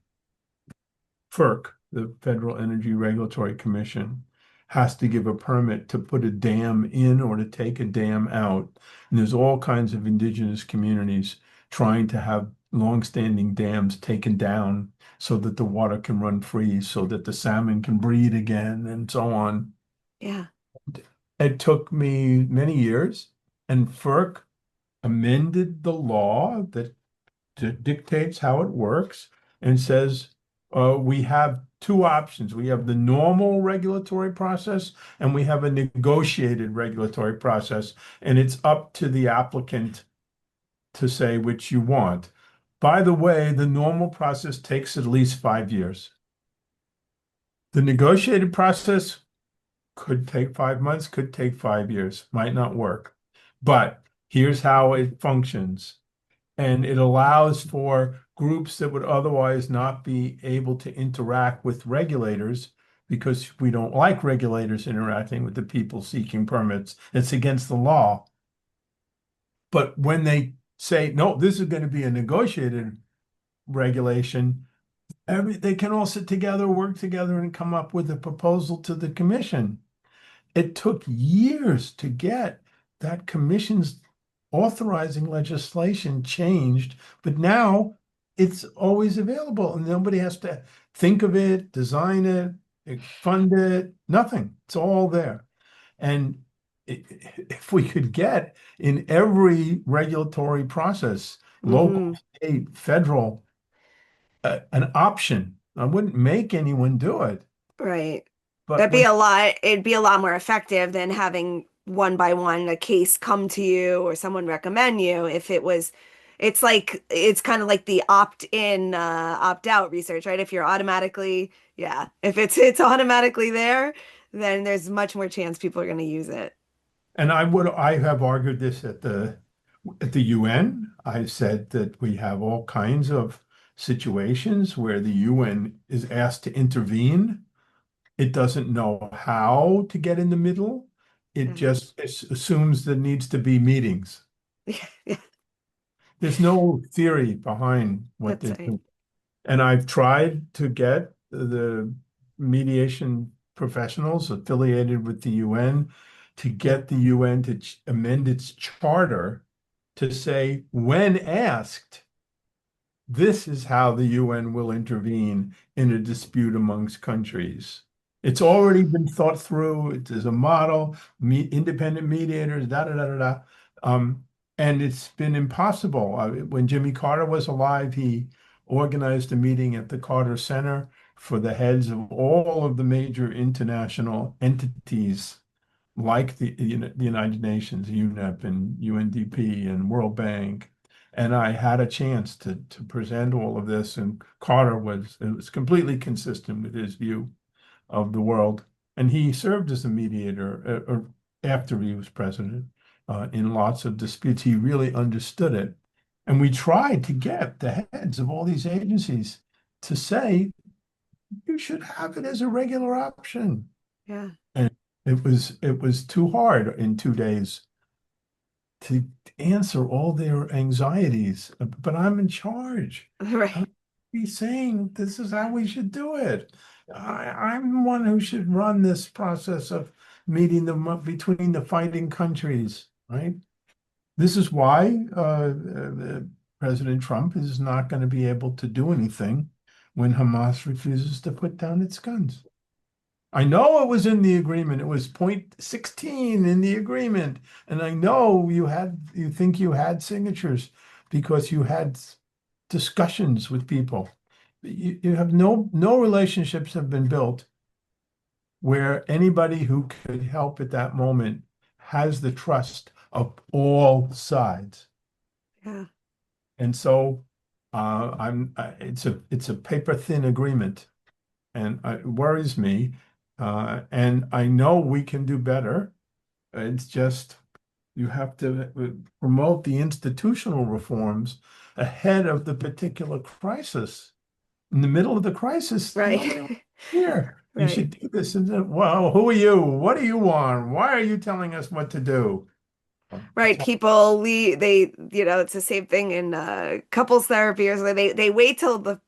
FERC, the Federal Energy Regulatory Commission, has to give a permit to put a dam in or to take a dam out. And there's all kinds of indigenous communities trying to have longstanding dams taken down so that the water can run free, so that the salmon can breed again, and so on. Yeah. It took me many years, and FERC amended the law that dictates how it works and says we have two options. We have the normal regulatory process and we have a negotiated regulatory process, and it's up to the applicant to say which you want. By the way, the normal process takes at least 5 years. The negotiated process could take 5 months, could take 5 years, might not work. But here's how it functions. And it allows for groups that would otherwise not be able to interact with regulators because we don't like regulators interacting with the people seeking permits. It's against the law. But when they say, no, this is going to be a negotiated regulation, they can all sit together, work together, and come up with a proposal to the commission. It took years to get that commission's authorizing legislation changed, but now it's always available and nobody has to think of it, design it, fund it, nothing. It's all there. And if we could get in every regulatory process, local, Hmm. state, federal, an option, I wouldn't make anyone do it. Right. But when It'd be a lot more effective than having one by one a case come to you or someone recommend you. If it was, it's kind of like the opt-in, opt-out research, right? If you're automatically, yeah, if it's automatically there, then there's much more chance people are going to use it. And I have argued this at the UN. I've said that we have all kinds of situations where the UN is asked to intervene. It doesn't know how to get in the middle. It Yeah. just assumes there needs to be meetings. Yeah, There's no theory behind what that's they right. do. And I've tried to get the mediation professionals affiliated with the UN to get the UN to amend its charter to say, when asked, this is how the UN will intervene in a dispute amongst countries. It's already been thought through. It is a model, independent mediators, da da da da da. Um, and it's been impossible. When Jimmy Carter was alive, he organized a meeting at the Carter Center for the heads of all of the major international entities like the United Nations, UNEP and UNDP and World Bank. And I had a chance to present all of this, and Carter was completely consistent with his view of the world. And he served as a mediator after he was president in lots of disputes. He really understood it. And we tried to get the heads of all these agencies to say, you should have it as a regular option. Yeah. And it was too hard in 2 days to answer all their anxieties. But I'm in charge. Right. I'm be saying this is how we should do it. I'm the one who should run this process of meeting them up between the fighting countries, right? This is why President Trump is not going to be able to do anything when Hamas refuses to put down its guns. I know it was in the agreement. It was point 16 in the agreement. And I know you think you had signatures because you had discussions with people. You have no relationships have been built where anybody who could help at that moment has the trust of all sides. Yeah. And so it's a paper thin agreement, and it worries me. And I know we can do better. It's just you have to promote the institutional reforms ahead of the particular crisis. In the middle of the crisis, nobody wants Right. to hear. You Right. should do this. And then, well, who are you? What do you want? Why are you telling us what to do? Right. It's like, People leave, it's the same thing in couples therapy or something. They wait till the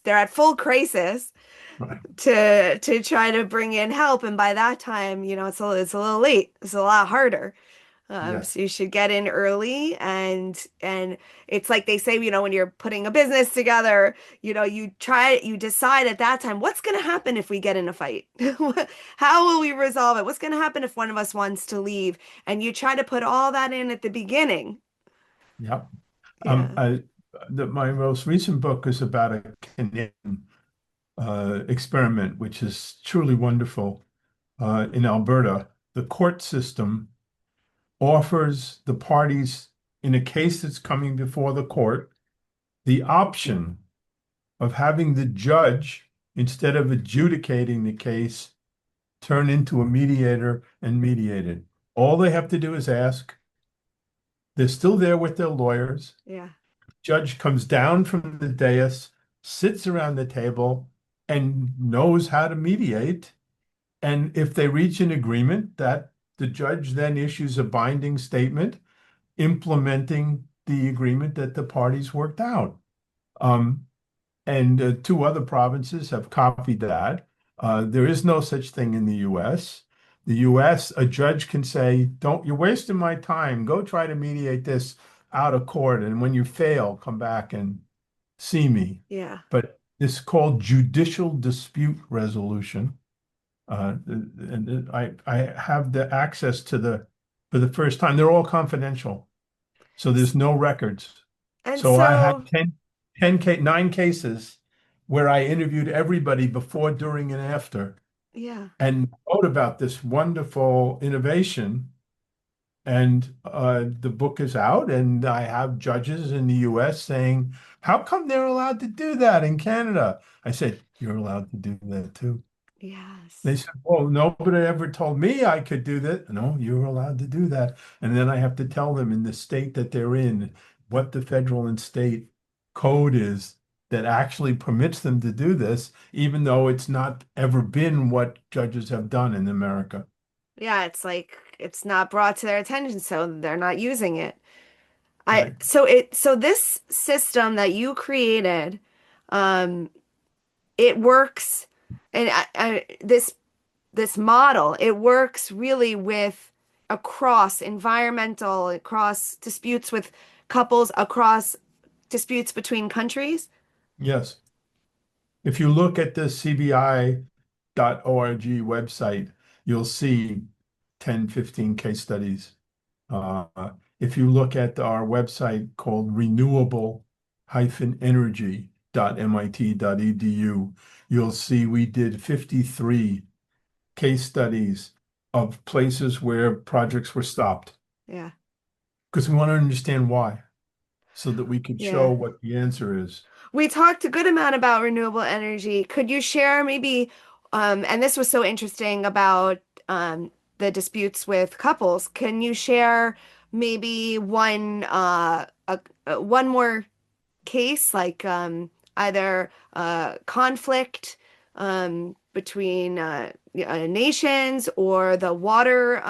they're at full crisis right. to try to bring in help, and by that time, it's a little late. It's a lot harder. Yes. So you should get in early, and it's like they say, when you're putting a business together, you decide at that time what's going to happen if we get in a fight. How will we resolve it? What's going to happen if one of us wants to leave? And you try to put all that in at the beginning. Yep. Yeah. I, my most recent book is about a Canadian experiment, which is truly wonderful. In Alberta, the court system offers the parties in a case that's coming before the court the option of having the judge, instead of adjudicating the case, turn into a mediator and mediate it. All they have to do is ask. They're still there with their lawyers. Yeah. Judge comes down from the dais, sits around the table, and knows how to mediate. And if they reach an agreement, that the judge then issues a binding statement implementing the agreement that the parties worked out. Um, and two other provinces have copied that. There is no such thing in the US. The US, a judge can say, "Don't, you're wasting my time. Go try to mediate this out of court. And when you fail, come back and see me." Yeah. But it's called judicial dispute resolution. And I have the access to for the first time. They're all confidential. So there's no records. And So I had so, 9 cases where I interviewed everybody before, during, and after, yeah. and wrote about this wonderful innovation. And the book is out, and I have judges in the US saying, "How come they're allowed to do that in Canada?" I said, "You're allowed to do that too." They Yes. said, "Well, nobody ever told me I could do that." No, you're allowed to do that. And then I have to tell them in the state that they're in what the federal and state code is that actually permits them to do this, even though it's not ever been what judges have done in America. Yeah, it's like it's not brought to their attention, so they're not using it. I Right. so it so this system that you created, um, it works, and this model, it works really with across environmental, across disputes with couples, across disputes between countries. Yes. If you look at the CBI.org website, you'll see 10, 15 case studies. Uh, if you look at our website called renewable-energy.mit.edu, you'll see we did 53 case studies of places where projects were stopped Yeah. because we want to understand why so that we could show Yeah. what the answer is. We talked a good amount about renewable energy. Could you share maybe, and this was so interesting about the disputes with couples. Can you share maybe one more case, like either conflict between nations or the water,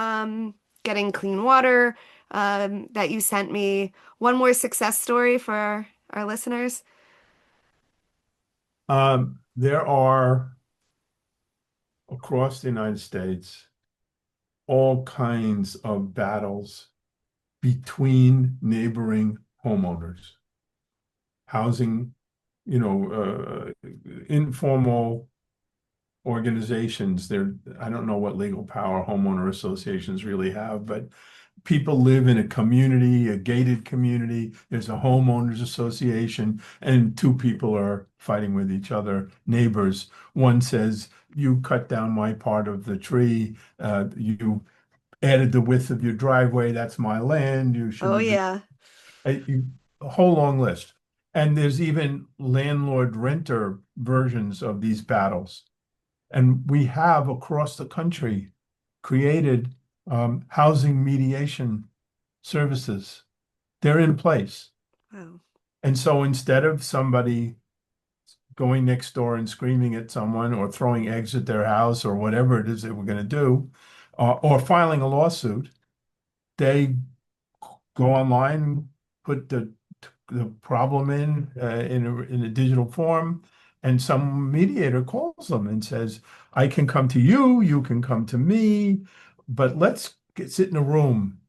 getting clean water that you sent me? One more success story for our listeners. There are across the United States all kinds of battles between neighboring homeowners, housing, informal organizations. I don't know what legal power homeowner associations really have, but people live in a community, a gated community. There's a homeowners association, and two people are fighting with each other, neighbors. One says, "You cut down my part of the tree. You added the width of your driveway. That's my land. You Oh, shouldn't have been." yeah. A whole long list. And there's even landlord-renter versions of these battles. And we have across the country created housing mediation services. They're in place. Wow. And so instead of somebody going next door and screaming at someone or throwing eggs at their house or whatever it is that we're going to do, or filing a lawsuit, they go online, put the problem in a digital form, and some mediator calls them and says, "I can come to you, you can come to me, but sit in a room,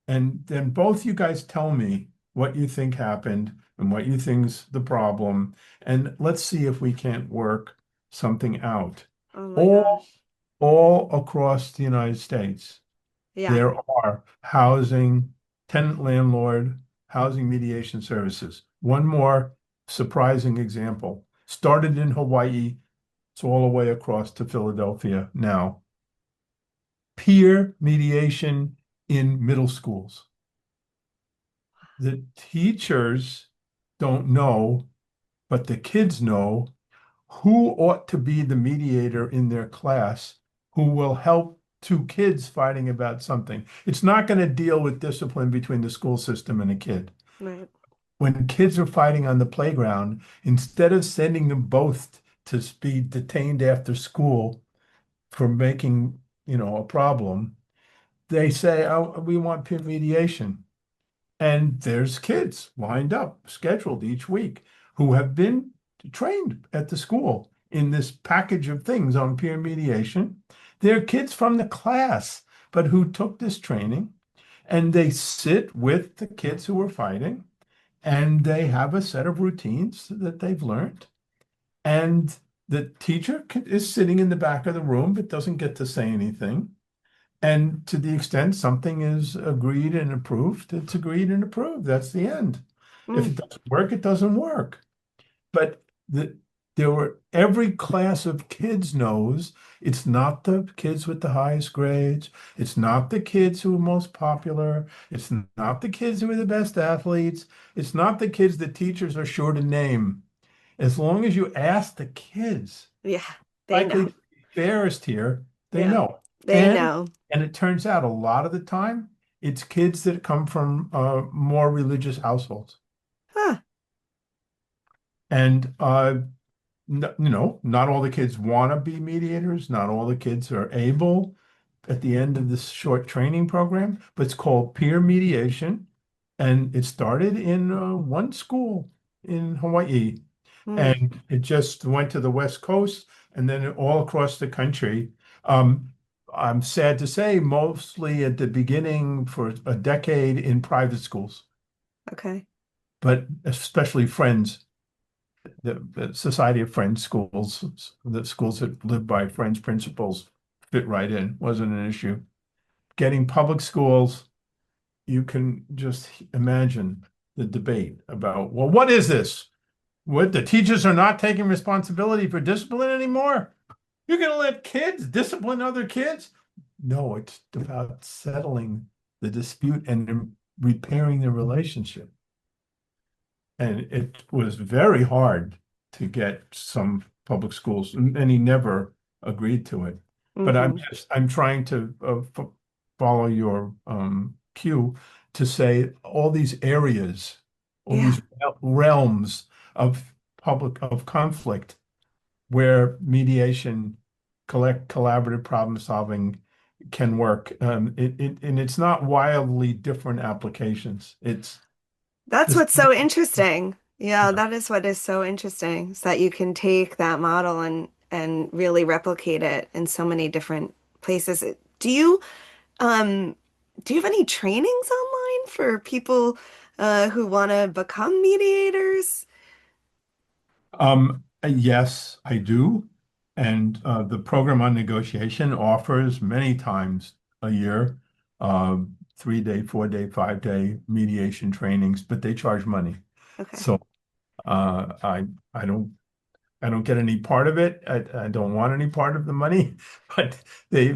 and then both you guys tell me what you think happened and what you think's the problem, and let's see if we can't work something out." Oh my All gosh. all across the United States, Yeah. there are tenant landlord, housing mediation services. One more surprising example. Started in Hawaii, it's all the way across to Philadelphia now. Peer mediation in middle schools. The teachers don't know, but the kids know who ought to be the mediator in their class who will help two kids fighting about something. It's not going to deal with discipline between the school system and a kid. Right. When kids are fighting on the playground, instead of sending them both to be detained after school for making, a problem, they say, "Oh, we want peer mediation." And there's kids lined up, scheduled each week, who have been trained at the school in this package of things on peer mediation. They're kids from the class, but who took this training, and they sit with the kids who are fighting, and they have a set of routines that they've learned. And the teacher is sitting in the back of the room, but doesn't get to say anything. And to the extent something is agreed and approved, it's agreed and approved. That's the end. If Mm. it doesn't work, it doesn't work. But every class of kids knows it's not the kids with the highest grades. It's not the kids who are most popular. It's not the kids who are the best athletes. It's not the kids that teachers are sure to name. As long as you ask the kids, Yeah. They likely know. to be fairest here, they Yeah. know. They And know. and it turns out a lot of the time, it's kids that come from more religious households. Huh. And not all the kids want to be mediators. Not all the kids are able at the end of this short training program, but it's called peer mediation. And it started in one school in Hawaii. Mm. And it just went to the West Coast and then all across the country. Um, I'm sad to say, mostly at the beginning for a decade in private schools, Okay. but especially Friends, the Society of Friends schools, the schools that live by Friends principles fit right in, wasn't an issue. Getting public schools, you can just imagine the debate about, well, what is this? What, the teachers are not taking responsibility for discipline anymore? You're going to let kids discipline other kids? No, it's about settling the dispute and repairing the relationship. And it was very hard to get some public schools, and he never agreed to it. But Hmm. I'm trying to follow your cue to say all these areas, all Yeah. these realms of conflict where mediation, collaborative problem solving can work. And it's not wildly different applications. It's That's this. what's so interesting. Yeah, Yeah. that is what is so interesting, is that you can take that model and really replicate it in so many different places. Do you um do you have any trainings online for people who want to become mediators? Yes, I do. And the program on negotiation offers many times a year, 3-day, 4-day, 5-day mediation trainings, but they charge money. Okay. So I don't get any part of it. I don't want any part of the money, but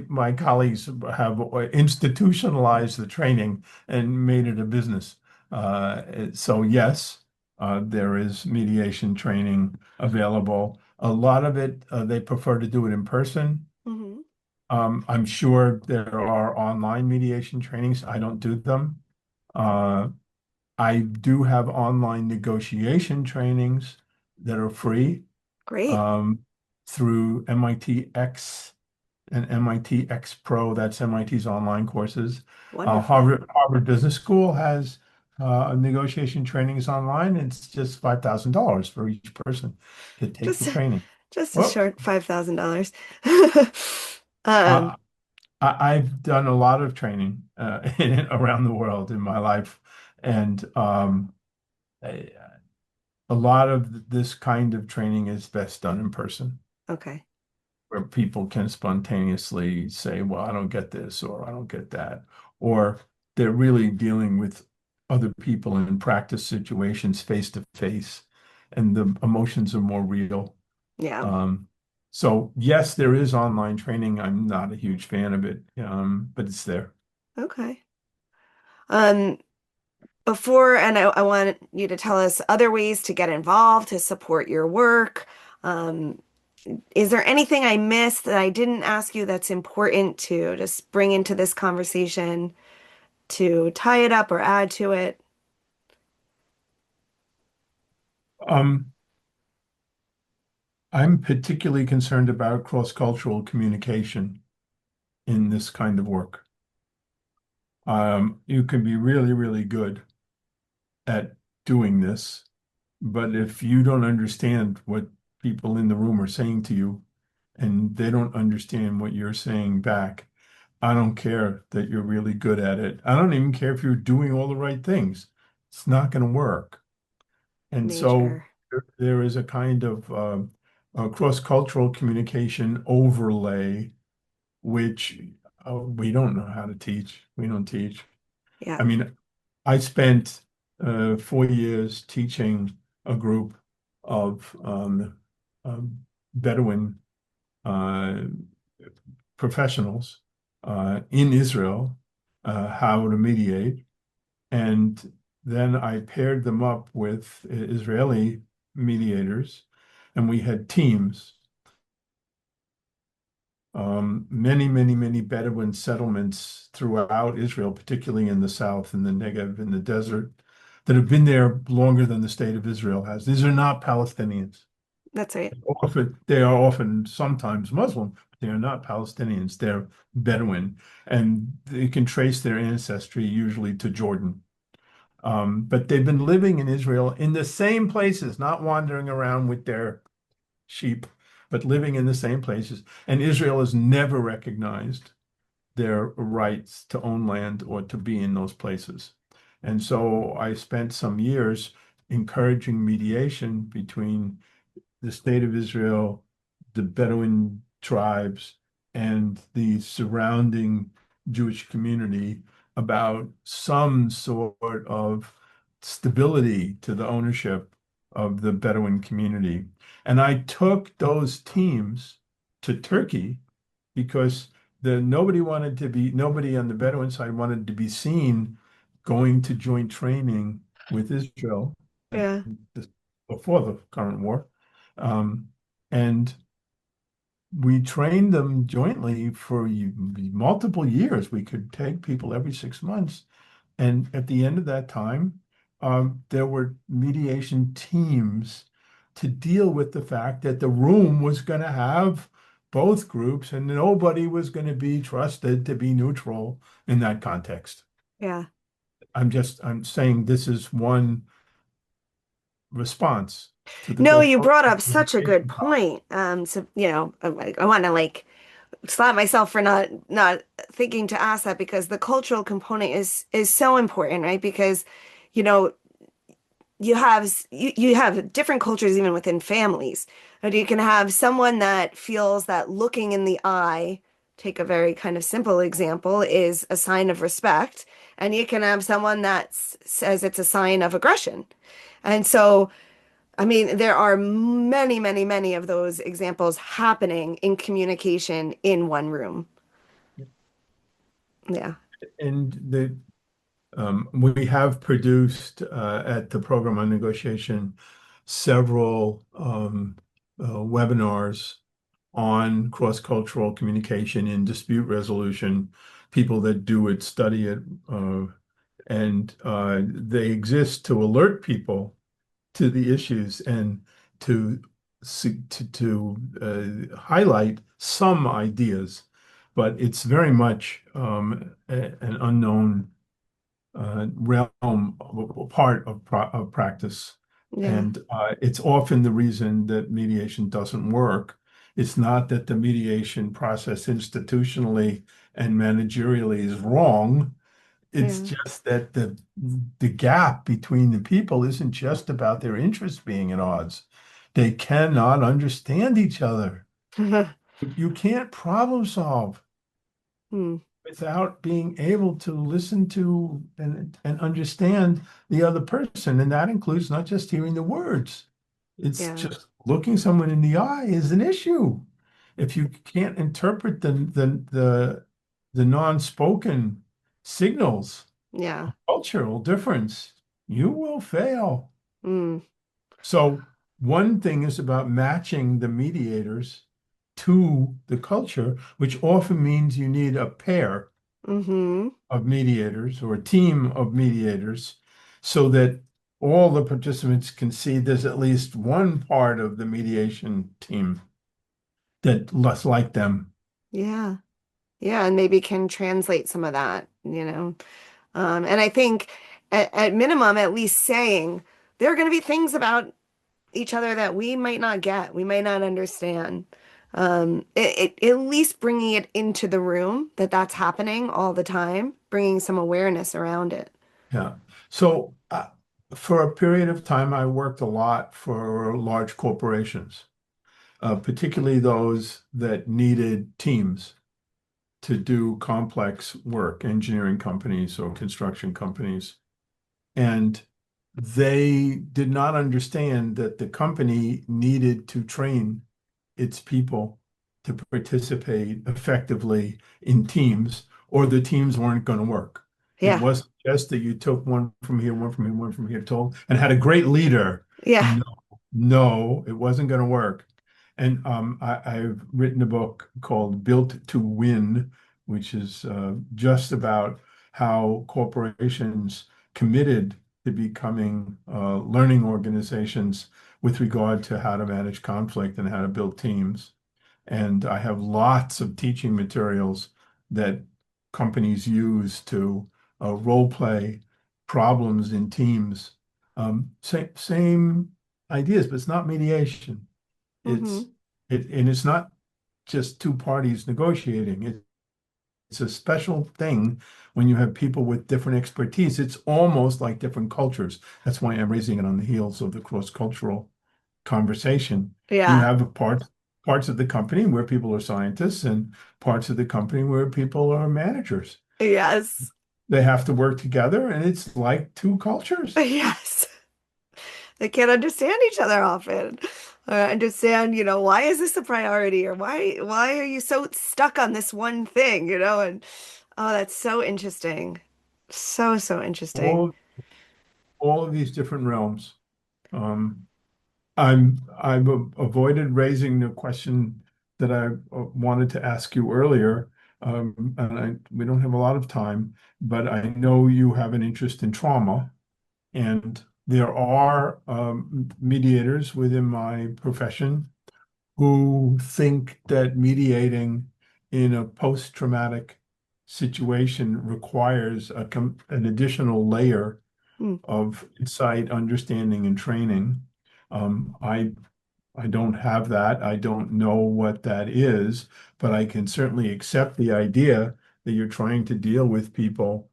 my colleagues have institutionalized the training and made it a business. So yes, there is mediation training available. A lot of it, they prefer to do it in person. Hmm. I'm sure there are online mediation trainings. I don't do them. Uh, I do have online negotiation trainings that are free. Great. um, through MIT X and MIT X Pro. That's MIT's online courses. Wonderful. Harvard Business School has negotiation trainings online. It's just $5,000 for each person to take the Just training. just a Well, short $5,000. Um, uh, I've done a lot of training around the world in my life, and a, a lot of this kind of training is best done in person, okay. where people can spontaneously say, "Well, I don't get this," or "I don't get that," or they're really dealing with other people in practice situations face to face, and the emotions are more real. Yeah. Um, so yes, there is online training. I'm not a huge fan of it, but it's there. Okay. Um, before, and I want you to tell us other ways to get involved to support your work. Um, is there anything I missed that I didn't ask you that's important to just bring into this conversation to tie it up or add to it? Um, I'm particularly concerned about cross-cultural communication in this kind of work. You can be really, really good at doing this, but if you don't understand what people in the room are saying to you and they don't understand what you're saying back, I don't care that you're really good at it. I don't even care if you're doing all the right things. It's not going to work. And so Major. there is a kind of a cross-cultural communication overlay, which we don't know how to teach. We don't teach. Yeah, I mean, I spent 4 years teaching a group of Bedouin uh, professionals in Israel how to mediate. And then I paired them up with Israeli mediators, and we had teams. Many, many, many Bedouin settlements throughout Israel, particularly in the south, in the Negev, in the desert, that have been there longer than the state of Israel has. These are not Palestinians. that's right. They are often sometimes Muslim, but they are not Palestinians. They're Bedouin, and they can trace their ancestry usually to Jordan. But they've been living in Israel in the same places, not wandering around with their sheep, but living in the same places. And Israel has never recognized their rights to own land or to be in those places. And so I spent some years encouraging mediation between the state of Israel, the Bedouin tribes, and the surrounding Jewish community about some sort of stability to the ownership of the Bedouin community. And I took those teams to Turkey because nobody on the Bedouin side wanted to be seen going to joint training with Israel Yeah, before the current war. Um, and we trained them jointly for multiple years. We could take people every 6 months. And at the end of that time, there were mediation teams to deal with the fact that the room was going to have both groups and nobody was going to be trusted to be neutral in that context. yeah. I'm saying this is one response to the No, you cross-cultural brought up such a good communication problem. point. So I want to like slap myself for not thinking to ask that because the cultural component is so important, right? Because, you know, you have different cultures even within families. And you can have someone that feels that looking in the eye, take a very kind of simple example, is a sign of respect, and you can have someone that says it's a sign of aggression. And so, I mean, there are many, many, many of those examples happening in communication in one room. Yeah. And we have produced at the Program on Negotiation several webinars on cross-cultural communication and dispute resolution. People that do it study it, and they exist to alert people to the issues and to highlight some ideas, but it's very much an unknown realm, part of practice. Yeah. And it's often the reason that mediation doesn't work. It's not that the mediation process institutionally and managerially is wrong. It's Yeah. just that the gap between the people isn't just about their interests being at odds. They cannot understand each other. You can't problem solve Hmm. without being able to listen to and understand the other person. And that includes not just hearing the words. It's Yeah. just looking someone in the eye is an issue. If you can't interpret the non-spoken signals, Yeah. cultural difference, you will fail. Mm. So one thing is about matching the mediators to the culture, which often means you need a pair Mm-hmm. of mediators or a team of mediators so that all the participants can see there's at least one part of the mediation team that less like them. Yeah. Yeah. And maybe can translate some of that, and I think at minimum, at least saying there are going to be things about each other that we might not get, we might not understand. At least bringing it into the room that that's happening all the time, bringing some awareness around it. Yeah. So for a period of time, I worked a lot for large corporations, particularly those that needed teams to do complex work, engineering companies or construction companies. And they did not understand that the company needed to train its people to participate effectively in teams, or the teams weren't going to work. It Yeah. wasn't just that you took one from here, one from here, one from here, told, and had a great leader. Yeah. No, no, it wasn't going to work. And I've written a book called Built to Win, which is just about how corporations committed to becoming learning organizations with regard to how to manage conflict and how to build teams. And I have lots of teaching materials that companies use to role play problems in teams. Same ideas, but it's not mediation. Mm-hmm. And it's not just two parties negotiating. It's a special thing when you have people with different expertise. It's almost like different cultures. That's why I'm raising it on the heels of the cross-cultural conversation. You Yeah. have parts of the company where people are scientists and parts of the company where people are managers. Yes. They have to work together, and it's like two cultures. Yes. They can't understand each other often. Or understand, why is this a priority, or why are you so stuck on this one thing, and oh, that's so interesting. So, so interesting. All all of these different realms. Um, I've avoided raising the question that I wanted to ask you earlier, and we don't have a lot of time, but I know you have an interest in trauma, and there are mediators within my profession who think that mediating in a post-traumatic situation requires an additional layer Hmm. of insight, understanding, and training. I don't have that. I don't know what that is, but I can certainly accept the idea that you're trying to deal with people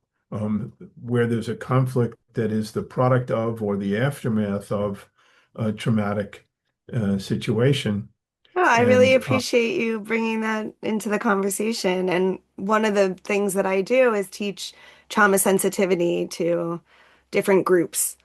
where there's a conflict that is the product of or the aftermath of a traumatic situation. Oh, I really And appreciate you bringing that into the conversation. And one of the things that I do is teach trauma sensitivity to different groups.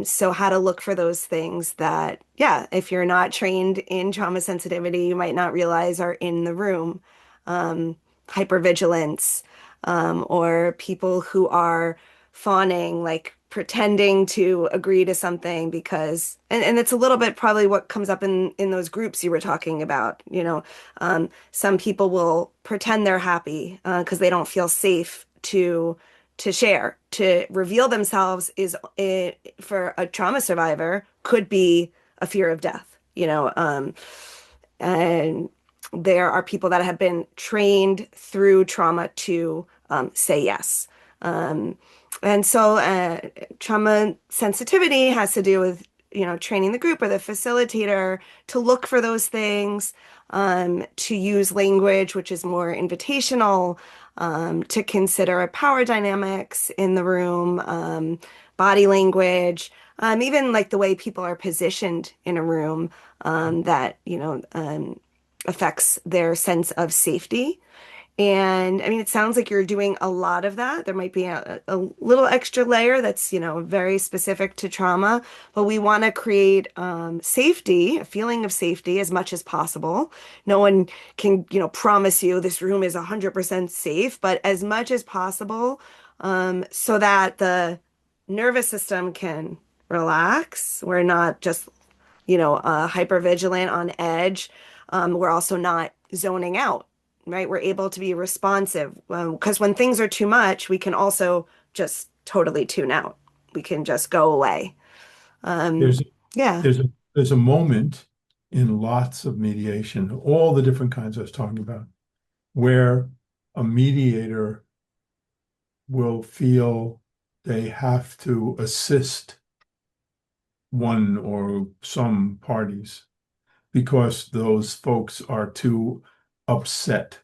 So how to look for those things that, yeah, if you're not trained in trauma sensitivity, you might not realize are in the room. Hypervigilance, or people who are fawning, like pretending to agree to something because, and it's a little bit probably what comes up in those groups you were talking about. Some people will pretend they're happy because they don't feel safe to share, to reveal themselves is for a trauma survivor could be a fear of death. you know, and there are people that have been trained through trauma to say yes. Um, and so trauma sensitivity has to do with, training the group or the facilitator to look for those things, to use language which is more invitational, to consider power dynamics in the room, body language, even like the way people are positioned in a room, that, affects their sense of safety. And I mean, it sounds like you're doing a lot of that. There might be a little extra layer that's, very specific to trauma, but we want to create safety, a feeling of safety as much as possible. No one can, promise you this room is 100% safe, but as much as possible, so that the nervous system can relax. We're not just, hyper vigilant on edge. We're also not zoning out, right? We're able to be responsive, because when things are too much, we can also just totally tune out. We can just go away. Um, There's yeah. there's a moment in lots of mediation, all the different kinds I was talking about, where a mediator will feel they have to assist one or some parties because those folks are too upset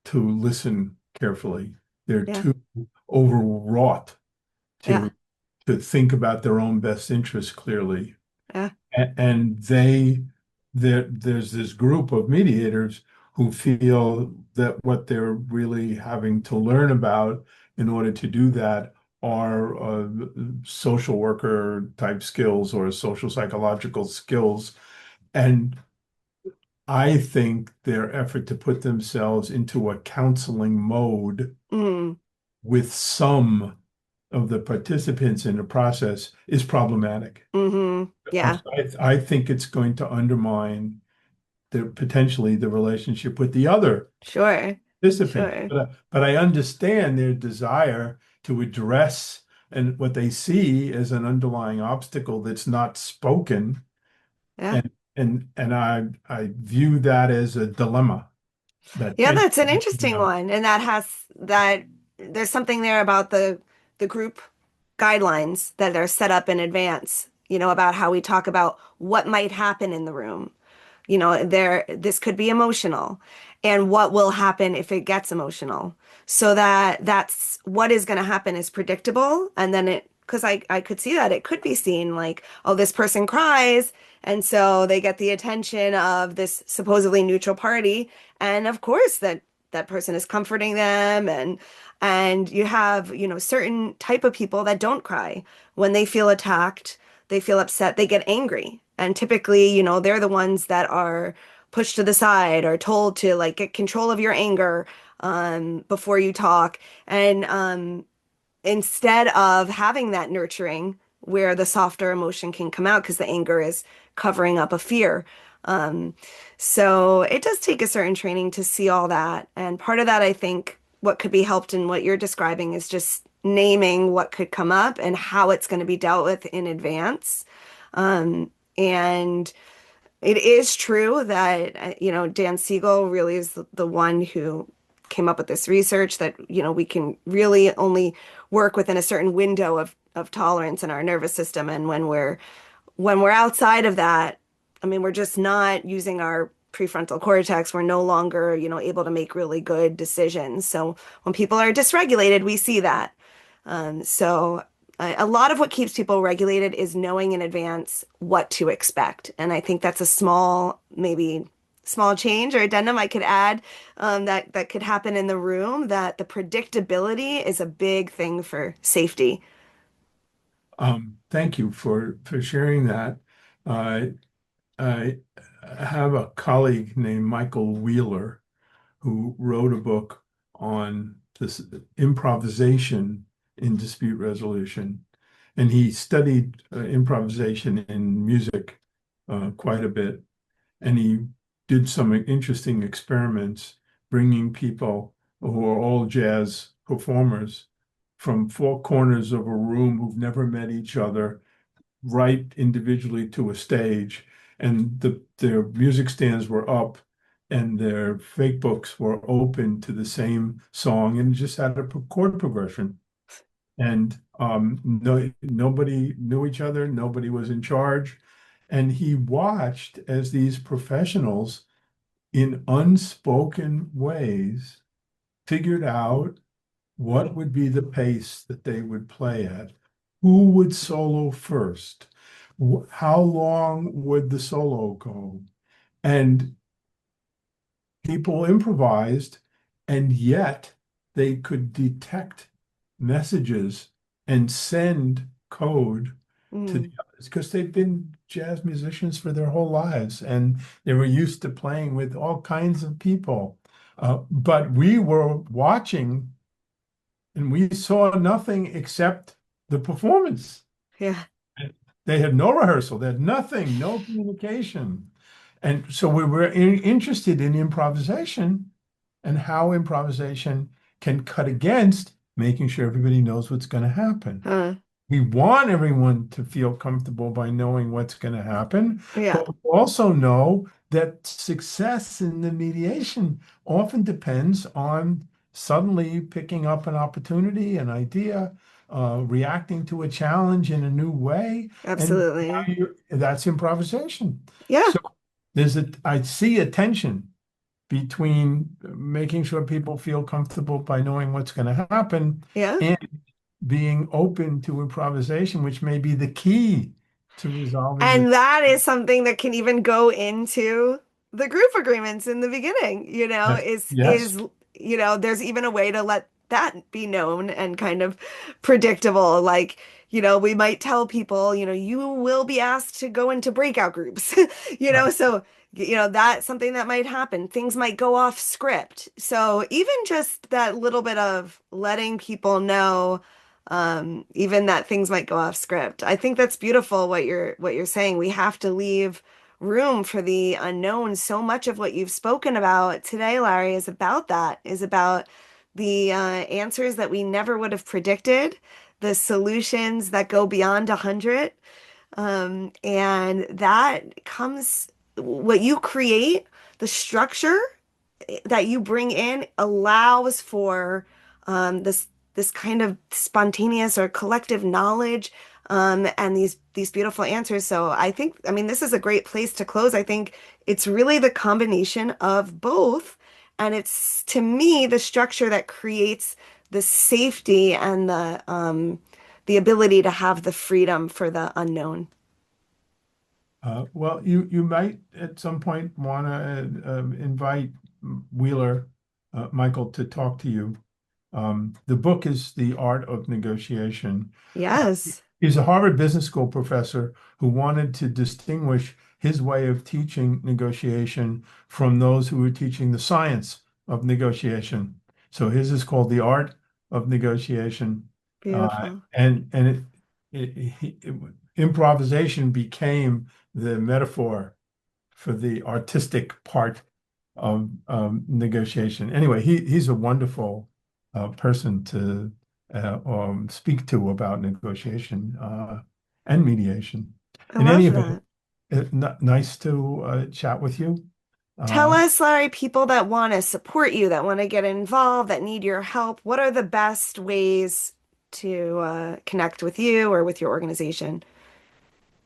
to listen carefully. They're Yeah. too overwrought Yeah. to think about their own best interests clearly. Yeah. And there's this group of mediators who feel that what they're really having to learn about in order to do that are social worker type skills or social psychological skills. And I think their effort to put themselves into a counseling mode Mm, with some of the participants in the process is problematic. yeah. I think it's going to undermine potentially the relationship with the other Sure. participants. Sure. But I understand their desire to address and what they see as an underlying obstacle that's not spoken. Yeah. And I view that as a dilemma, that Yeah, tension that's an coming interesting up. one. And there's something there about the group guidelines that are set up in advance, about how we talk about what might happen in the room. This could be emotional, and what will happen if it gets emotional. So that's what is going to happen is predictable. And then because I could see that it could be seen like, oh, this person cries. And so they get the attention of this supposedly neutral party. And of course that person is comforting them, and you have, certain type of people that don't cry when they feel attacked, they feel upset, they get angry. And typically, they're the ones that are pushed to the side or told to like get control of your anger before you talk. And instead of having that nurturing where the softer emotion can come out because the anger is covering up a fear. Um, so it does take a certain training to see all that. And part of that, I think, what could be helped in what you're describing is just naming what could come up and how it's going to be dealt with in advance. And it is true that, Dan Siegel really is the one who came up with this research that, we can really only work within a certain window of tolerance in our nervous system. And when we're outside of that, I mean, we're just not using our prefrontal cortex. We're no longer, able to make really good decisions. So when people are dysregulated, we see that. So a lot of what keeps people regulated is knowing in advance what to expect. And I think that's a maybe small change or addendum I could add, that could happen in the room, that the predictability is a big thing for safety. Thank you for sharing that. Uh, I have a colleague named Michael Wheeler who wrote a book on this improvisation in dispute resolution. And he studied improvisation in music quite a bit. And he did some interesting experiments bringing people who are all jazz performers from four corners of a room who've never met each other right individually to a stage and their music stands were up, and their fake books were open to the same song, and just had a chord progression. And nobody knew each other, nobody was in charge. And he watched as these professionals, in unspoken ways, figured out what would be the pace that they would play at, who would solo first, how long would the solo go. And people improvised, and yet they could detect messages and send code to the Mm, others because they've been jazz musicians for their whole lives, and they were used to playing with all kinds of people. But we were watching, and we saw nothing except the performance. yeah, They had no rehearsal, they had nothing, no communication. And so we were interested in improvisation and how improvisation can cut against making sure everybody knows what's going to happen. huh, We want everyone to feel comfortable by knowing what's going to happen, yeah, but we also know that success in the mediation often depends on suddenly picking up an opportunity, an idea, reacting to a challenge in a new way, and absolutely. that's improvisation. Yeah, So I see a tension between making sure people feel comfortable by knowing what's going to happen yeah. and being open to improvisation, which may be the key to resolving the. And that is something that can even go into the group agreements in the beginning, Yes, yes, there's even a way to let that be known and kind of predictable. Like, we might tell people, you will be asked to go into breakout groups, right. so, that's something that might happen. Things might go off script. So even just that little bit of letting people know even that things might go off script. I think that's beautiful what you're saying. We have to leave room for the unknown. So much of what you've spoken about today, Larry, is about that, is about the answers that we never would have predicted, the solutions that go beyond 100. And that comes, what you create, the structure that you bring in allows for this kind of spontaneous or collective knowledge and these beautiful answers. So I think, I mean, this is a great place to close. I think it's really the combination of both, and it's to me the structure that creates the safety and the ability to have the freedom for the unknown. Well, you might at some point want to invite Wheeler, Michael, to talk to you. The book is The Art of Negotiation. Uh, Yes. he's a Harvard Business School professor who wanted to distinguish his way of teaching negotiation from those who were teaching the science of negotiation. So his is called The Art of Negotiation. Beautiful. And improvisation became the metaphor for the artistic part of negotiation. Anyway, he's a wonderful person to speak to about negotiation and mediation. I In any love event, that. nice to chat with you. Tell Uh, us, Larry, people that want to support you, that want to get involved, that need your help, what are the best ways to connect with you or with your organization?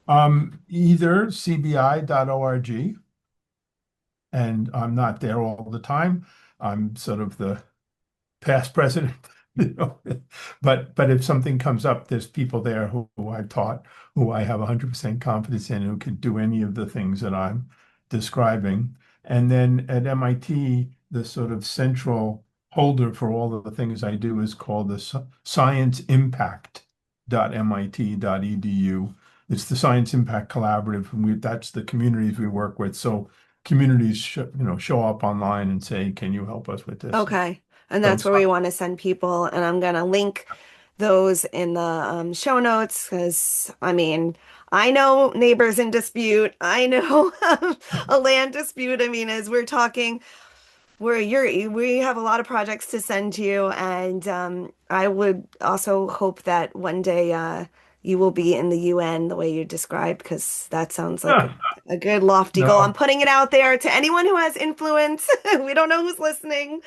Either cbi.org, and I'm not there all the time. I'm sort of the past president, you know. But if something comes up, there's people there who I've taught, who I have 100% confidence in, who could do any of the things that I'm describing. And then at MIT, the sort of central holder for all of the things I do is called the scienceimpact.mit.edu. It's the Science Impact Collaborative, and that's the communities we work with. So communities show up online and say, "Can you help us with this?" Okay. And So that's where we want to send people. And I'm going to link those in the show notes because, I mean, I know neighbors in dispute. I know a land dispute. I mean, as we're talking, we have a lot of projects to send you. And I would also hope that one day you will be in the UN the way you described because that sounds like yeah. A good lofty goal. I'm No, putting it out there to anyone who has influence. We don't know who's listening.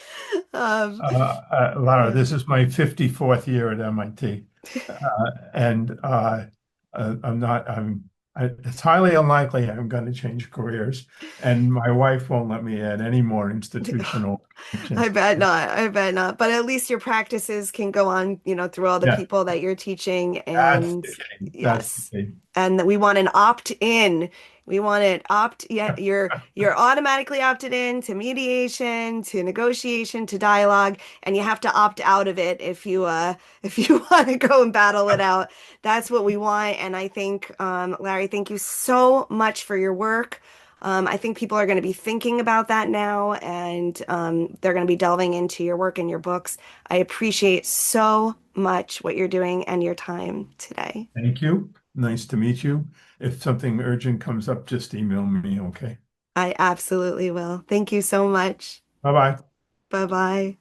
Um, Lara, yeah. this is my 54th year at MIT. And I'm not, it's highly unlikely I'm going to change careers. And my wife won't let me add any more institutional I connections. bet not. I bet not. But at least your practices can go on, through all the Yeah, people that you're teaching. that's And the key. That's the yes. key. And that we want an opt-in. We want it yeah, you're automatically opted in to mediation, to negotiation, to dialogue, and you have to opt out of it if you if you want to go and battle it out. That's what we want. And I think, Larry, thank you so much for your work. I think people are going to be thinking about that now, and they're going to be delving into your work and your books. I appreciate so much what you're doing and your time today. Thank you. Nice to meet you. If something urgent comes up, just email me, okay? I absolutely will. Thank you so much. Bye-bye. Bye bye.